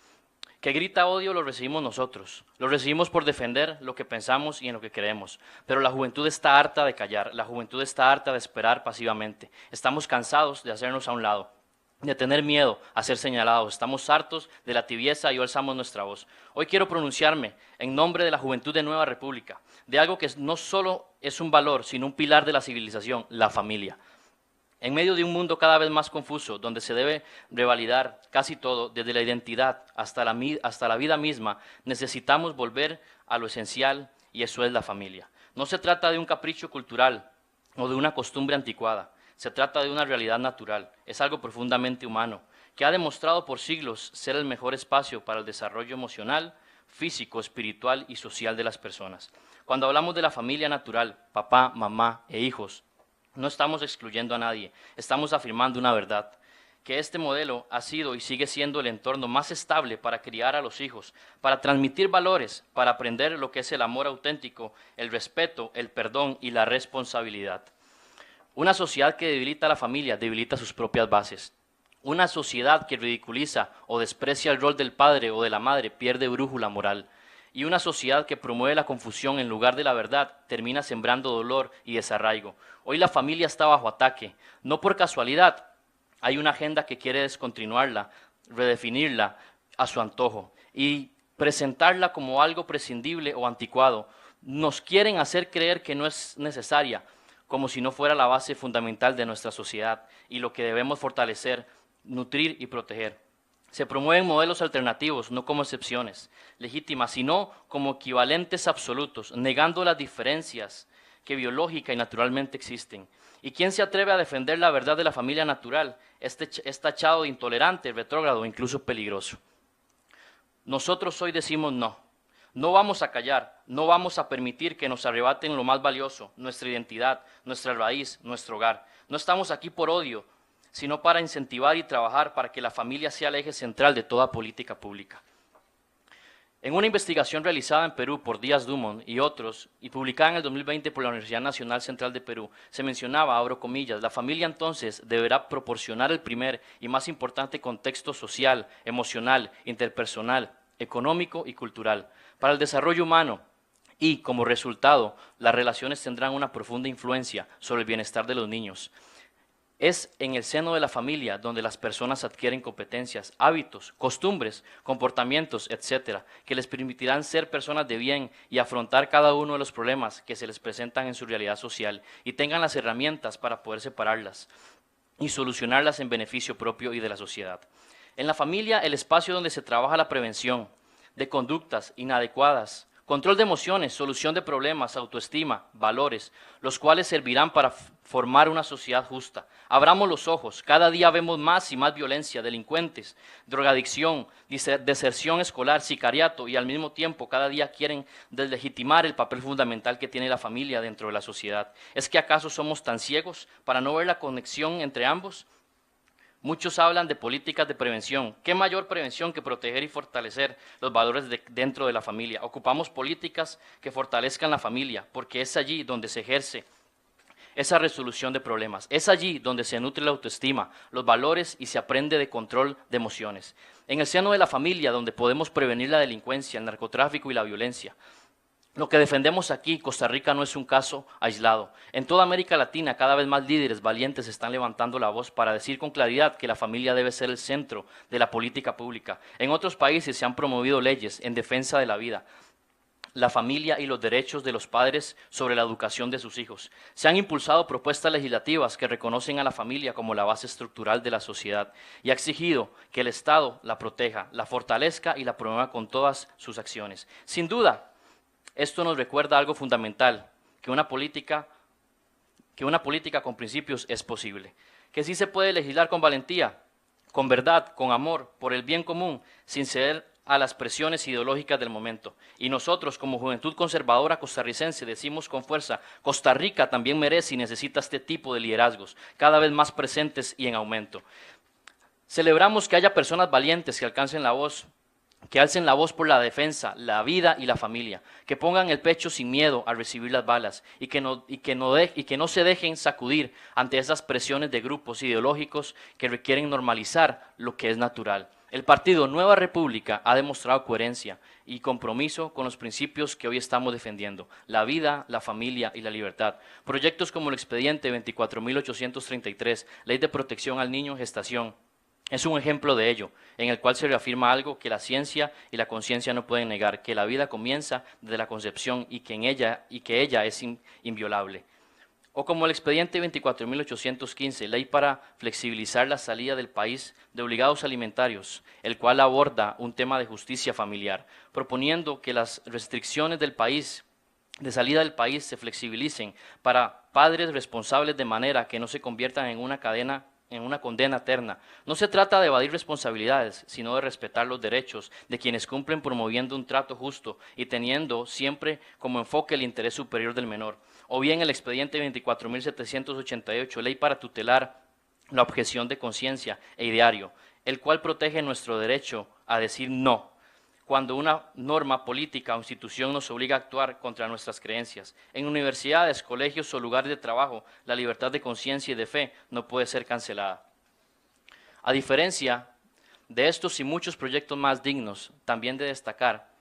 que grita odio, lo recibimos nosotros. Lo recibimos por defender lo que pensamos y en lo que creemos. Pero la juventud está harta de callar, la juventud está harta de esperar pasivamente. Estamos cansados de hacernos a un lado, de tener miedo a ser señalados. Estamos hartos de la tibieza y hoy alzamos nuestra voz. Hoy quiero pronunciarme en nombre de la juventud de Nueva República, de algo que no solo es un valor, sino un pilar de la civilización, la familia. En medio de un mundo cada vez más confuso, donde se debe revalidar casi todo, desde la identidad hasta la vida misma, necesitamos volver a lo esencial, y eso es la familia. No se trata de un capricho cultural o de una costumbre anticuada, se trata de una realidad natural, es algo profundamente humano, que ha demostrado por siglos ser el mejor espacio para el desarrollo emocional, físico, espiritual y social de las personas. Cuando hablamos de la familia natural, papá, mamá e hijos, no estamos excluyendo a nadie, estamos afirmando una verdad, que este modelo ha sido y sigue siendo el entorno más estable para criar a los hijos, para transmitir valores, para aprender lo que es el amor auténtico, el respeto, el perdón y la responsabilidad. Una sociedad que debilita a la familia debilita sus propias bases. Una sociedad que ridiculiza o desprecia el rol del padre o de la madre pierde brújula moral. Y una sociedad que promueve la confusión en lugar de la verdad termina sembrando dolor y desarraigo. Hoy la familia está bajo ataque, no por casualidad. Hay una agenda que quiere descontinuarla, redefinirla a su antojo y presentarla como algo prescindible o anticuado. Nos quieren hacer creer que no es necesaria, como si no fuera la base fundamental de nuestra sociedad y lo que debemos fortalecer, nutrir y proteger. Se promueven modelos alternativos, no como excepciones legítimas, sino como equivalentes absolutos, negando las diferencias que biológica y naturalmente existen. ¿Y quién se atreve a defender la verdad de la familia natural? Es tachado de intolerante, retrógrado, incluso peligroso. Nosotros hoy decimos no. No vamos a callar, no vamos a permitir que nos arrebaten lo más valioso, nuestra identidad, nuestra raíz, nuestro hogar. No estamos aquí por odio, sino para incentivar y trabajar para que la familia sea el eje central de toda política pública. En una investigación realizada en Perú por Díaz Dumont y otros, y publicada en el 2020 por la Universidad Nacional Central de Perú, se mencionaba, abro comillas, la familia entonces deberá proporcionar el primer y más importante contexto social, emocional, interpersonal, económico y cultural para el desarrollo humano y, como resultado, las relaciones tendrán una profunda influencia sobre el bienestar de los niños. Es en el seno de la familia donde las personas adquieren competencias, hábitos, costumbres, comportamientos, etcétera, que les permitirán ser personas de bien y afrontar cada uno de los problemas que se les presentan en su realidad social y tengan las herramientas para poder separarlas y solucionarlas en beneficio propio y de la sociedad. En la familia, el espacio donde se trabaja la prevención de conductas inadecuadas, control de emociones, solución de problemas, autoestima, valores, los cuales servirán para formar una sociedad justa. Abramos los ojos, cada día vemos más y más violencia, delincuentes, drogadicción, deserción escolar, sicariato y al mismo tiempo cada día quieren deslegitimar el papel fundamental que tiene la familia dentro de la sociedad. ¿Es que acaso somos tan ciegos para no ver la conexión entre ambos? Muchos hablan de políticas de prevención. ¿Qué mayor prevención que proteger y fortalecer los valores dentro de la familia? Ocupamos políticas que fortalezcan la familia, porque es allí donde se ejerce esa resolución de problemas. Es allí donde se nutre la autoestima, los valores y se aprende de control de emociones. En el seno de la familia, donde podemos prevenir la delincuencia, el narcotráfico y la violencia. Lo que defendemos aquí, Costa Rica, no es un caso aislado. En toda América Latina, cada vez más líderes valientes están levantando la voz para decir con claridad que la familia debe ser el centro de la política pública. En otros países se han promovido leyes en defensa de la vida, la familia y los derechos de los padres sobre la educación de sus hijos. Se han impulsado propuestas legislativas que reconocen a la familia como la base estructural de la sociedad y ha exigido que el Estado la proteja, la fortalezca y la promueva con todas sus acciones. Sin duda, esto nos recuerda algo fundamental, que una política con principios es posible, que sí se puede legislar con valentía, con verdad, con amor, por el bien común, sin ceder a las presiones ideológicas del momento. Y nosotros, como Juventud Conservadora Costarricense, decimos con fuerza, Costa Rica también merece y necesita este tipo de liderazgos, cada vez más presentes y en aumento. Celebramos que haya personas valientes que alcancen la voz que alcen la voz por la defensa, la vida y la familia, que pongan el pecho sin miedo a recibir las balas y que no se dejen sacudir ante esas presiones de grupos ideológicos que requieren normalizar lo que es natural. El partido Nueva República ha demostrado coherencia y compromiso con los principios que hoy estamos defendiendo: la vida, la familia y la libertad. Proyectos como el expediente 24.833, Ley de Protección al Niño en Gestación, es un ejemplo de ello, en el cual se reafirma algo que la ciencia y la conciencia no pueden negar: que la vida comienza desde la concepción y que ella es inviolable. O como el expediente 24.815, Ley para flexibilizar la salida del país de obligados alimentarios, el cual aborda un tema de justicia familiar, proponiendo que las restricciones de salida del país se flexibilicen para padres responsables de manera que no se conviertan en una condena eterna. No se trata de evadir responsabilidades, sino de respetar los derechos de quienes cumplen, promoviendo un trato justo y teniendo siempre como enfoque el interés superior del menor. O bien el expediente 24.788, Ley para tutelar la objeción de conciencia e ideario, el cual protege nuestro derecho a decir no cuando una norma política o institución nos obliga a actuar contra nuestras creencias. En universidades, colegios o lugares de trabajo, la libertad de conciencia y de fe no puede ser cancelada. A diferencia de estos y muchos proyectos más dignos, también de destacar,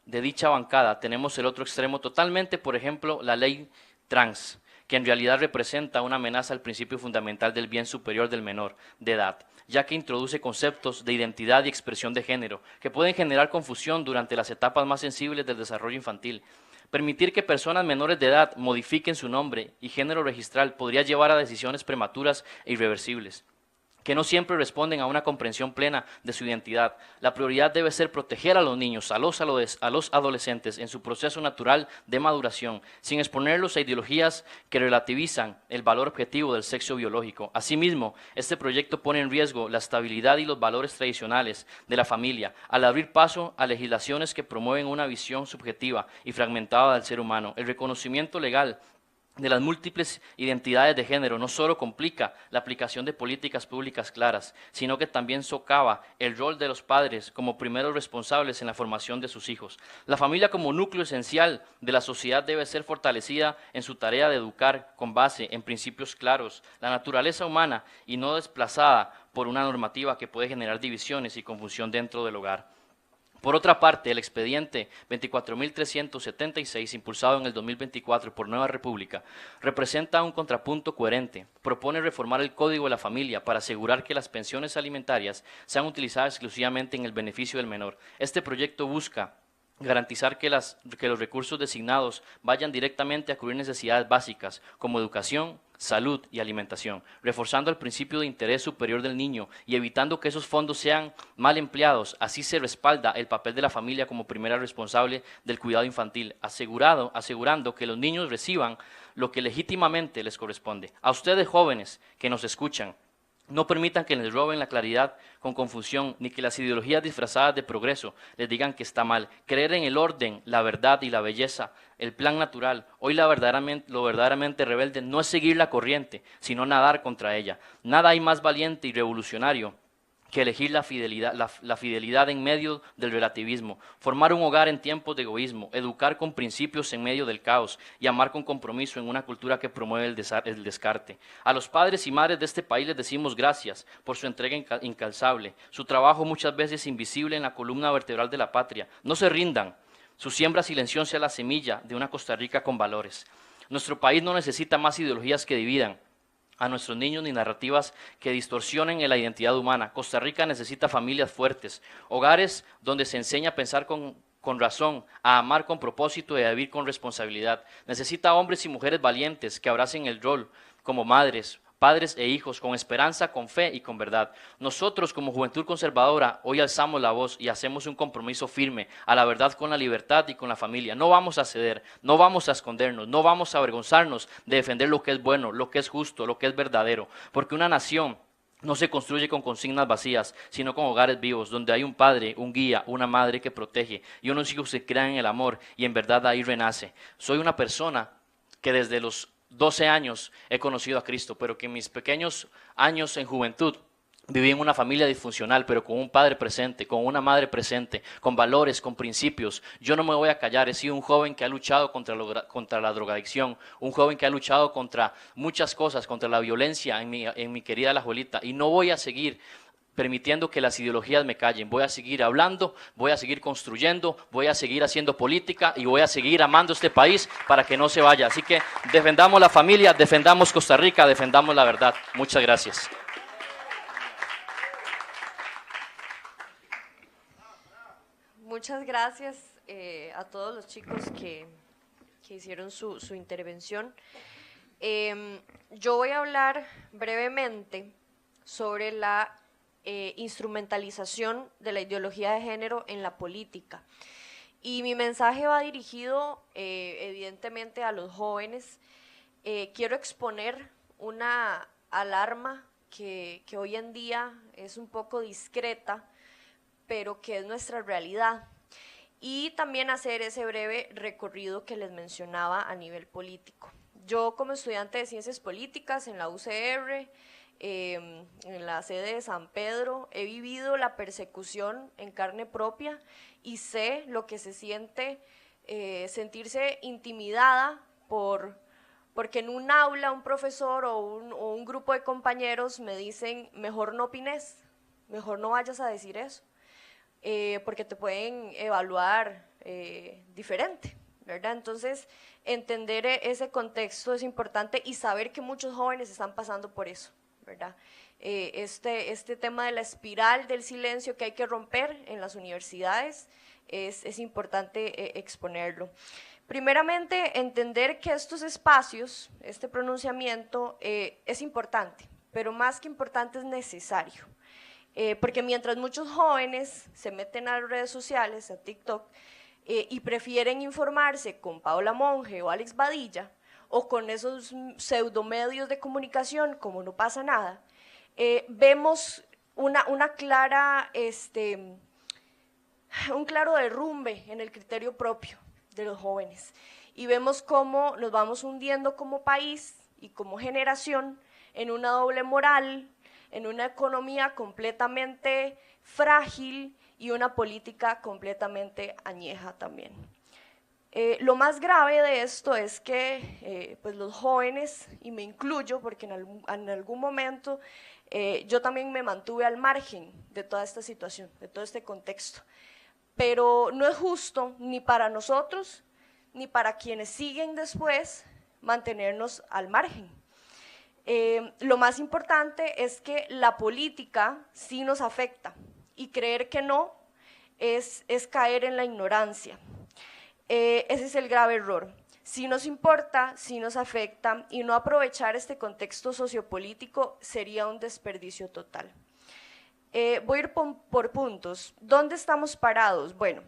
de dicha bancada, tenemos el otro extremo totalmente, por ejemplo, la ley trans, que en realidad representa una amenaza al principio fundamental del bien superior del menor de edad, ya que introduce conceptos de identidad y expresión de género que pueden generar confusión durante las etapas más sensibles del desarrollo infantil. Permitir que personas menores de edad modifiquen su nombre y género registral podría llevar a decisiones prematuras e irreversibles, que no siempre responden a una comprensión plena de su identidad. La prioridad debe ser proteger a los niños, a los adolescentes en su proceso natural de maduración, sin exponerlos a ideologías que relativizan el valor objetivo del sexo biológico. Asimismo, este proyecto pone en riesgo la estabilidad y los valores tradicionales de la familia, al abrir paso a legislaciones que promueven una visión subjetiva y fragmentada del ser humano. El reconocimiento legal de las múltiples identidades de género no solo complica la aplicación de políticas públicas claras, sino que también socava el rol de los padres como primeros responsables en la formación de sus hijos. La familia como núcleo esencial de la sociedad debe ser fortalecida en su tarea de educar con base en principios claros, la naturaleza humana, y no desplazada por una normativa que puede generar divisiones y confusión dentro del hogar. Por otra parte, el expediente 24.376, impulsado en el 2024 por Nueva República, representa un contrapunto coherente. Propone reformar el Código de la Familia para asegurar que las pensiones alimentarias sean utilizadas exclusivamente en el beneficio del menor. Este proyecto busca garantizar que los recursos designados vayan directamente a cubrir necesidades básicas como educación, salud y alimentación, reforzando el principio de interés superior del niño y evitando que esos fondos sean mal empleados. Así se respalda el papel de la familia como primera responsable del cuidado infantil, asegurando que los niños reciban lo que legítimamente les corresponde. A ustedes jóvenes que nos escuchan, no permitan que les roben la claridad con confusión, ni que las ideologías disfrazadas de progreso les digan que está mal. Creer en el orden, la verdad y la belleza, el plan natural. Hoy lo verdaderamente rebelde no es seguir la corriente, sino nadar contra ella. Nada hay más valiente y revolucionario que elegir la fidelidad en medio del relativismo, formar un hogar en tiempos de egoísmo, educar con principios en medio del caos y amar con compromiso en una cultura que promueve el descarte. A los padres y madres de este país les decimos gracias por su entrega incansable, su trabajo muchas veces invisible en la columna vertebral de la patria. No se rindan, su siembra silenciosa sea la semilla de una Costa Rica con valores. Nuestro país no necesita más ideologías que dividan a nuestros niños ni narrativas que distorsionen la identidad humana. Costa Rica necesita familias fuertes, hogares donde se enseña a pensar con razón, a amar con propósito y a vivir con responsabilidad. Necesita hombres y mujeres valientes que abracen el rol como madres, padres e hijos, con esperanza, con fe y con verdad. Nosotros como Juventud Conservadora hoy alzamos la voz y hacemos un compromiso firme a la verdad con la libertad y con la familia. No vamos a ceder, no vamos a escondernos, no vamos a avergonzarnos de defender lo que es bueno, lo que es justo, lo que es verdadero, porque una nación no se construye con consignas vacías, sino con hogares vivos, donde hay un padre, un guía, una madre que protege y unos hijos que crean en el amor y en verdad ahí renace. Soy una persona que desde los 12 años he conocido a Cristo, pero que en mis pequeños años en juventud Viví en una familia disfuncional, pero con un padre presente, con una madre presente, con valores, con principios. Yo no me voy a callar. He sido un joven que ha luchado contra la drogadicción, un joven que ha luchado contra muchas cosas, contra la violencia en mi querida Alajuelita. Y no voy a seguir permitiendo que las ideologías me callen. Voy a seguir hablando, voy a seguir construyendo, voy a seguir haciendo política y voy a seguir amando este país para que no se vaya. Así que defendamos la familia, defendamos Costa Rica, defendamos la verdad. Muchas gracias. Muchas gracias a todos los chicos que hicieron su intervención. Yo voy a hablar brevemente sobre la instrumentalización de la ideología de género en la política. Y mi mensaje va dirigido evidentemente a los jóvenes. Quiero exponer una alarma que hoy en día es un poco discreta, pero que es nuestra realidad, y también hacer ese breve recorrido que les mencionaba a nivel político. Yo, como estudiante de Ciencias Políticas en la UCR, en la sede de San Pedro, he vivido la persecución en carne propia y sé lo que se siente sentirse intimidada porque en un aula un profesor o un grupo de compañeros me dicen: mejor no opines, mejor no vayas a decir eso. Porque te pueden evaluar diferente, ¿verdad? Entonces, entender ese contexto es importante y saber que muchos jóvenes están pasando por eso, ¿verdad? Este tema de la espiral del silencio que hay que romper en las universidades es importante exponerlo. Primeramente, entender que estos espacios, este pronunciamiento es importante, pero más que importante es necesario. Porque mientras muchos jóvenes se meten a las redes sociales, a TikTok, y prefieren informarse con Paola Monge o Alex Badilla, o con esos pseudomedios de comunicación como No Pasa Nada, vemos un claro derrumbe en el criterio propio de los jóvenes, y vemos cómo nos vamos hundiendo como país y como generación en una doble moral, en una economía completamente frágil y una política completamente añeja también. Lo más grave de esto es que pues los jóvenes, y me incluyo porque en algún momento yo también me mantuve al margen de toda esta situación, de todo este contexto, pero no es justo ni para nosotros ni para quienes siguen después mantenernos al margen. Lo más importante es que la política sí nos afecta, y creer que no es caer en la ignorancia. Ese es el grave error. Sí nos importa, sí nos afecta, y no aprovechar este contexto sociopolítico sería un desperdicio total. Voy a ir por puntos. ¿Dónde estamos parados? Bueno,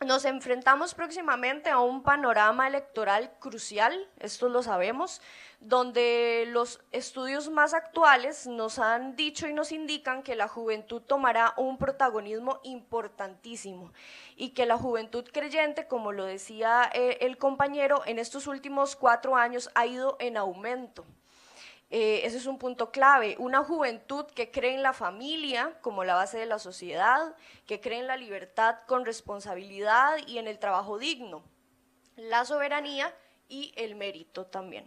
nos enfrentamos próximamente a un panorama electoral crucial, esto lo sabemos, donde los estudios más actuales nos han dicho y nos indican que la juventud tomará un protagonismo importantísimo, y que la juventud creyente, como lo decía el compañero, en estos últimos 4 años ha ido en aumento. Ese es un punto clave, una juventud que cree en la familia como la base de la sociedad, que cree en la libertad con responsabilidad y en el trabajo digno, la soberanía y el mérito también.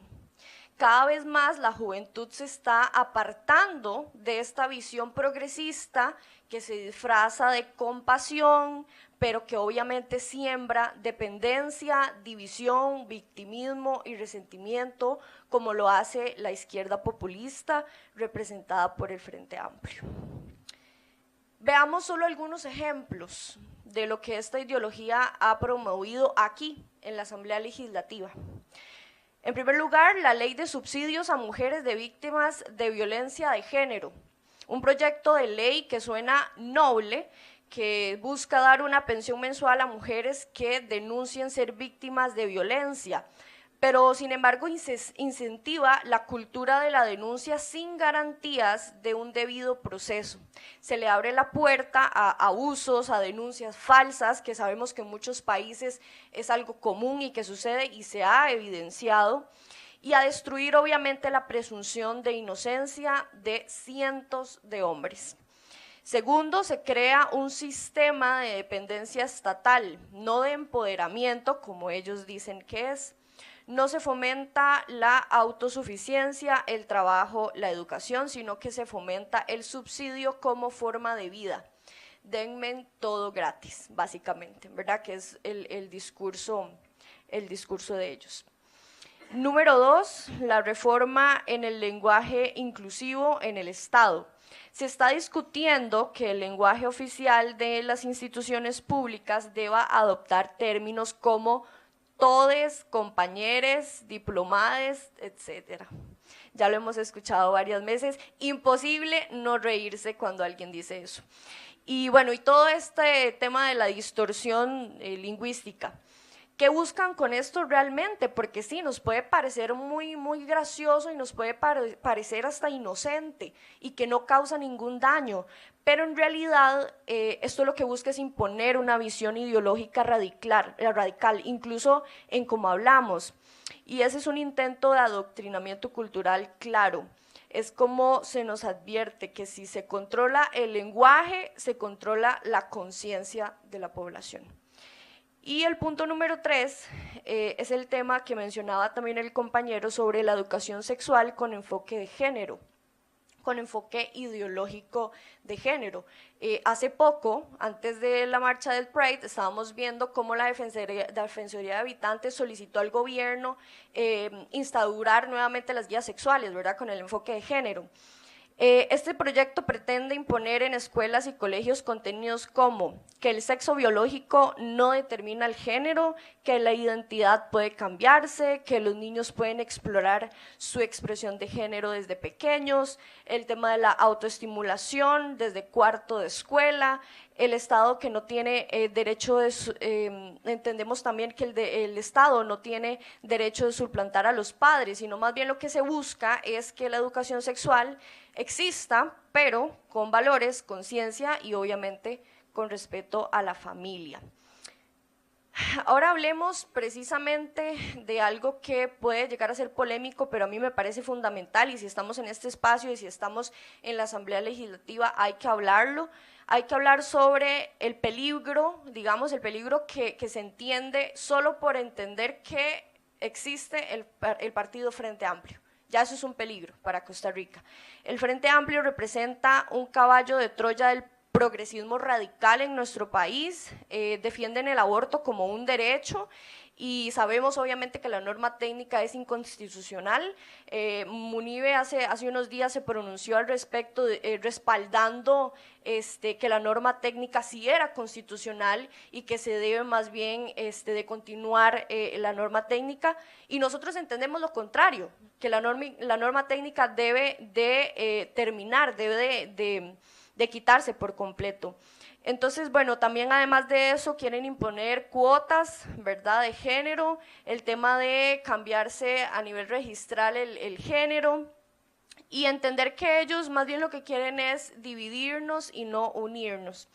Cada vez más la juventud se está apartando de esta visión progresista que se disfraza de compasión, pero que obviamente siembra dependencia, división, victimismo y resentimiento, como lo hace la izquierda populista representada por el Frente Amplio. Veamos solo algunos ejemplos de lo que esta ideología ha promovido aquí en la Asamblea Legislativa. En primer lugar, la Ley de Subsidios a Mujeres de Víctimas de Violencia de Género, un proyecto de ley que suena noble, que busca dar una pensión mensual a mujeres que denuncien ser víctimas de violencia, pero sin embargo incentiva la cultura de la denuncia sin garantías de un debido proceso. Se le abre la puerta a abusos, a denuncias falsas, que sabemos que en muchos países es algo común y que sucede y se ha evidenciado, y a destruir obviamente la presunción de inocencia de cientos de hombres. Segundo, se crea un sistema de dependencia estatal, no de empoderamiento como ellos dicen que es. No se fomenta la autosuficiencia, el trabajo, la educación, sino que se fomenta el subsidio como forma de vida. Denme todo gratis, básicamente, ¿verdad? Que es el discurso de ellos. Número 2, la reforma en el lenguaje inclusivo en el Estado. Se está discutiendo que el lenguaje oficial de las instituciones públicas deba adoptar términos como todes, compañeres, diplomades, etc. Ya lo hemos escuchado varias veces, imposible no reírse cuando alguien dice eso. Y bueno, y todo este tema de la distorsión lingüística. ¿Qué buscan con esto realmente? Porque sí, nos puede parecer muy gracioso y nos puede parecer hasta inocente y que no causa ningún daño, pero en realidad esto lo que busca es imponer una visión ideológica radical, incluso en cómo hablamos, y ese es un intento de adoctrinamiento cultural claro. Es como se nos advierte que si se controla el lenguaje, se controla la conciencia de la población. Y el punto número 3 es el tema que mencionaba también el compañero sobre la educación sexual con enfoque de género, con enfoque ideológico de género. Hace poco, antes de la marcha del Pride, estábamos viendo cómo la Defensoría de Habitantes solicitó al gobierno instaurar nuevamente las guías sexuales, ¿verdad?, con el enfoque de género. Este proyecto pretende imponer en escuelas y colegios contenidos como que el sexo biológico no determina el género, que la identidad puede cambiarse, que los niños pueden explorar su expresión de género desde pequeños, el tema de la autoestimulación desde cuarto de escuela, el Estado que no tiene derecho de, entendemos también que el Estado no tiene derecho de suplantar a los padres, sino más bien lo que se busca es que la educación sexual exista, pero con valores, conciencia y obviamente con respeto a la familia. Ahora hablemos precisamente de algo que puede llegar a ser polémico, pero a mí me parece fundamental, y si estamos en este espacio y si estamos en la Asamblea Legislativa hay que hablarlo. Hay que hablar sobre el peligro, digamos, el peligro que se entiende solo por entender que existe el partido Frente Amplio. Ya eso es un peligro para Costa Rica. El Frente Amplio representa un caballo de Troya del progresismo radical en nuestro país, defienden el aborto como un derecho y sabemos obviamente que la norma técnica es inconstitucional. Munive hace unos días se pronunció al respecto, respaldando que la norma técnica sí era constitucional y que se debe más bien de continuar la norma técnica, y nosotros entendemos lo contrario, que la norma técnica debe de terminar, debe de quitarse por completo. Entonces, bueno, también además de eso quieren imponer cuotas, ¿verdad?, de género, el tema de cambiarse a nivel registral el género, y entender que ellos más bien lo que quieren es dividirnos y no unirnos.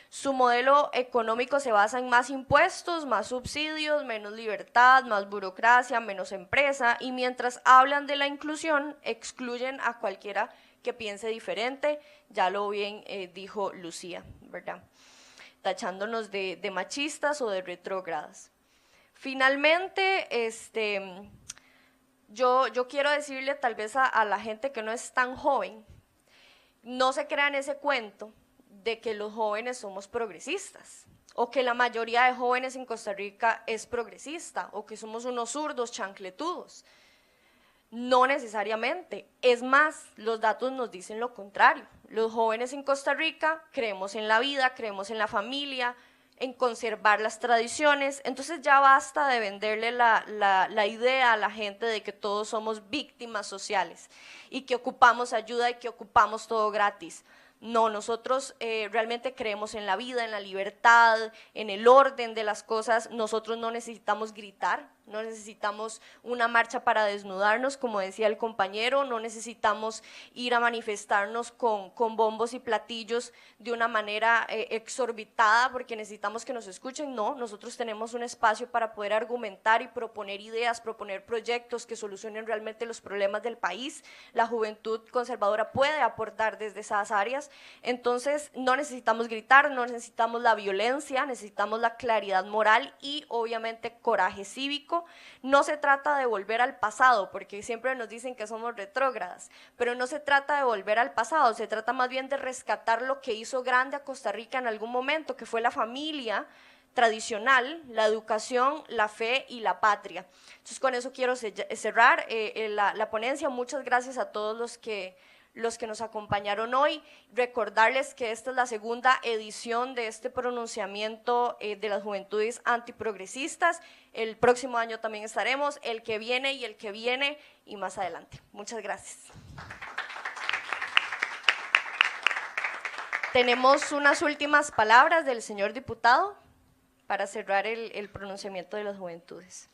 Su modelo económico se basa en más impuestos, más subsidios, menos libertad, más burocracia, menos empresa, y mientras hablan de la inclusión, excluyen a cualquiera que piense diferente, ya lo bien dijo Lucía, ¿verdad?, tachándonos de machistas o de retrógradas. Finalmente, yo quiero decirle tal vez a la gente que no es tan joven, no se crean ese cuento de que los jóvenes somos progresistas, o que la mayoría de jóvenes en Costa Rica es progresista, o que somos unos zurdos chancletudos. No necesariamente, es más, los datos nos dicen lo contrario. Los jóvenes en Costa Rica creemos en la vida, creemos en la familia, en conservar las tradiciones, entonces ya basta de venderle la idea a la gente de que todos somos víctimas sociales y que ocupamos ayuda y que ocupamos todo gratis. No, nosotros realmente creemos en la vida, en la libertad, en el orden de las cosas. Nosotros no necesitamos gritar, no necesitamos una marcha para desnudarnos, como decía el compañero, no necesitamos ir a manifestarnos con bombos y platillos de una manera exorbitada porque necesitamos que nos escuchen. No, nosotros tenemos un espacio para poder argumentar y proponer ideas, proponer proyectos que solucionen realmente los problemas del país. La juventud conservadora puede aportar desde esas áreas, entonces no necesitamos gritar, no necesitamos la violencia, necesitamos la claridad moral y obviamente coraje cívico. No se trata de volver al pasado, porque siempre nos dicen que somos retrógradas, pero no se trata de volver al pasado, se trata más bien de rescatar lo que hizo grande a Costa Rica en algún momento, que fue la familia tradicional, la educación, la fe y la patria. Entonces con eso quiero cerrar la ponencia. Muchas gracias a todos los que nos acompañaron hoy, recordarles que esta es la segunda edición de este pronunciamiento de las juventudes antiprogresistas. El próximo año también estaremos, el que viene y más adelante. Muchas gracias. Tenemos unas últimas palabras del señor diputado para cerrar el pronunciamiento de las juventudes.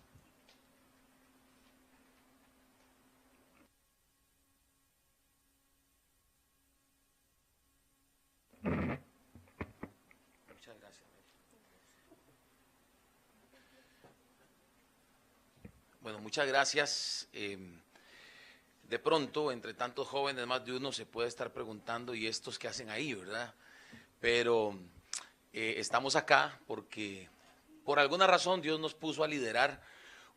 Muchas gracias. Bueno, muchas gracias. De pronto, entre tantos jóvenes, más de uno se puede estar preguntando, ¿y estos qué hacen ahí, verdad? Pero estamos acá porque por alguna razón Dios nos puso a liderar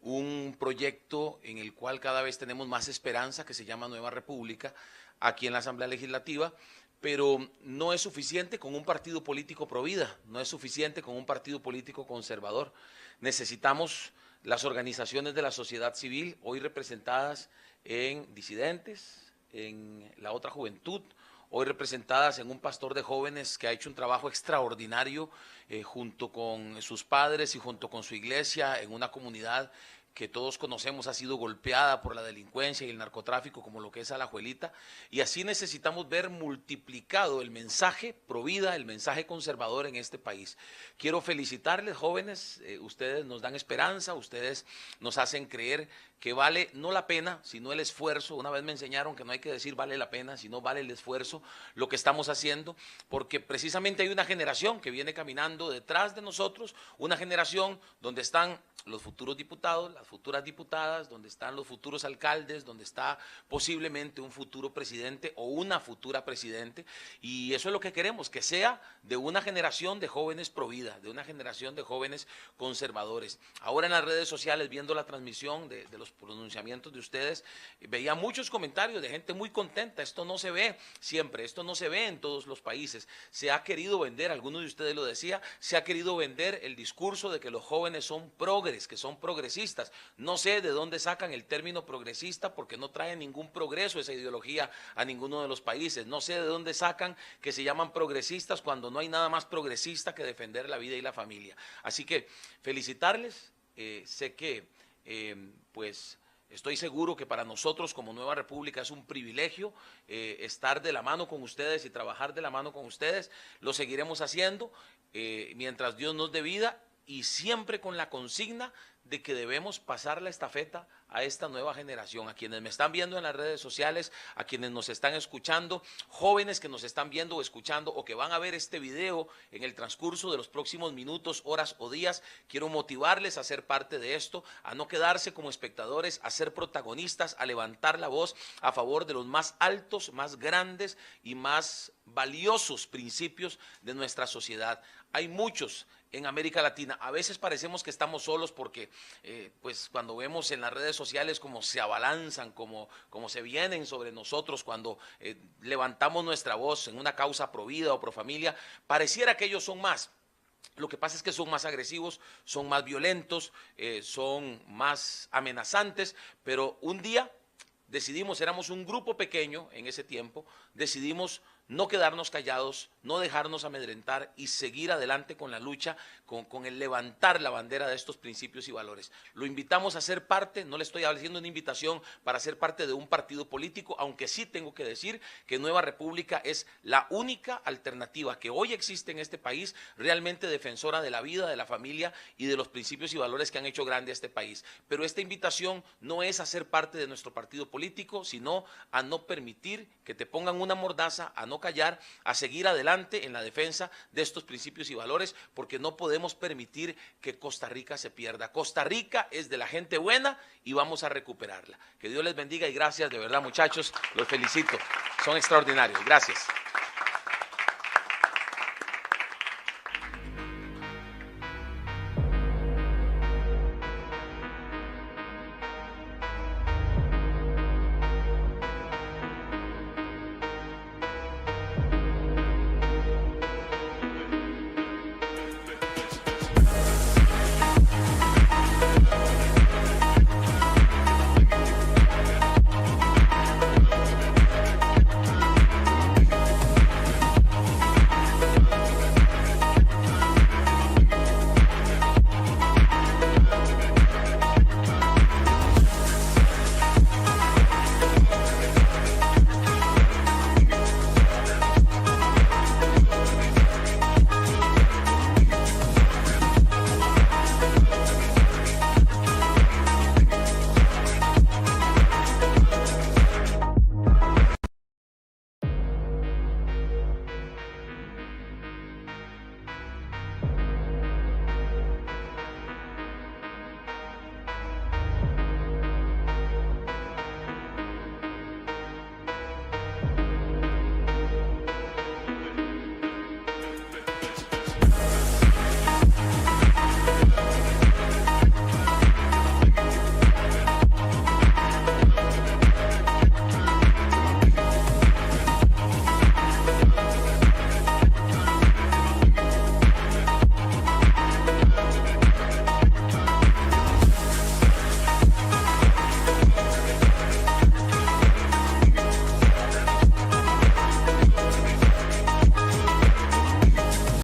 un proyecto en el cual cada vez tenemos más esperanza, que se llama Nueva República, aquí en la Asamblea Legislativa, pero no es suficiente con un partido político pro vida, no es suficiente con un partido político conservador. Necesitamos las organizaciones de la sociedad civil, hoy representadas en disidentes, en la otra juventud, hoy representadas en un pastor de jóvenes que ha hecho un trabajo extraordinario junto con sus padres y junto con su iglesia en una comunidad que todos conocemos ha sido golpeada por la delincuencia y el narcotráfico, como lo que es Alajuelita, y así necesitamos ver multiplicado el mensaje pro vida, el mensaje conservador en este país. Quiero felicitarles, jóvenes, ustedes nos dan esperanza, ustedes nos hacen creer que vale no la pena, sino el esfuerzo. Una vez me enseñaron que no hay que decir vale la pena, sino vale el esfuerzo, lo que estamos haciendo, porque precisamente hay una generación que viene caminando detrás de nosotros, una generación donde están los futuros diputados, las futuras diputadas, donde están los futuros alcaldes, donde está posiblemente un futuro presidente o una futura presidente, y eso es lo que queremos, que sea de una generación de jóvenes pro vida, de una generación de jóvenes conservadores. Ahora en las redes sociales, viendo la transmisión de los pronunciamientos de ustedes, veía muchos comentarios de gente muy contenta. Esto no se ve siempre, esto no se ve en todos los países. Se ha querido vender, algunos de ustedes lo decía, se ha querido vender el discurso de que los jóvenes son progres, que son progresistas. No sé de dónde sacan el término progresista, porque no trae ningún progreso esa ideología a ninguno de los países. No sé de dónde sacan que se llaman progresistas cuando no hay nada más progresista que defender la vida y la familia. Así que felicitarles, sé que pues estoy seguro que para nosotros como Nueva República es un privilegio estar de la mano con ustedes y trabajar de la mano con ustedes. Lo seguiremos haciendo mientras Dios nos dé vida, y siempre con la consigna de que debemos pasar la estafeta a esta nueva generación, a quienes me están viendo en las redes sociales, a quienes nos están escuchando, jóvenes que nos están viendo o escuchando o que van a ver este video en el transcurso de los próximos minutos, horas o días. Quiero motivarles a ser parte de esto, a no quedarse como espectadores, a ser protagonistas, a levantar la voz a favor de los más altos, más grandes y más valiosos principios de nuestra sociedad. Hay muchos en América Latina. A veces parecemos que estamos solos porque pues cuando vemos en las redes sociales cómo se abalanzan, cómo se vienen sobre nosotros cuando levantamos nuestra voz en una causa pro vida o pro familia, pareciera que ellos son más. Lo que pasa es que son más agresivos, son más violentos, son más amenazantes, pero un día decidimos, éramos un grupo pequeño en ese tiempo, decidimos no quedarnos callados, no dejarnos amedrentar y seguir adelante con la lucha, con el levantar la bandera de estos principios y valores. Lo invitamos a ser parte, no le estoy haciendo una invitación para ser parte de un partido político, aunque sí tengo que decir que Nueva República es la única alternativa que hoy existe en este país, realmente defensora de la vida, de la familia y de los principios y valores que han hecho grande a este país. Pero esta invitación no es a ser parte de nuestro partido político, sino a no permitir que te pongan una mordaza, a no callar, a seguir adelante en la defensa de estos principios y valores, porque no podemos permitir que Costa Rica se pierda. Costa Rica es de la gente buena y vamos a recuperarla. Que Dios les bendiga y gracias, de verdad, muchachos, los felicito. Son extraordinarios. Gracias.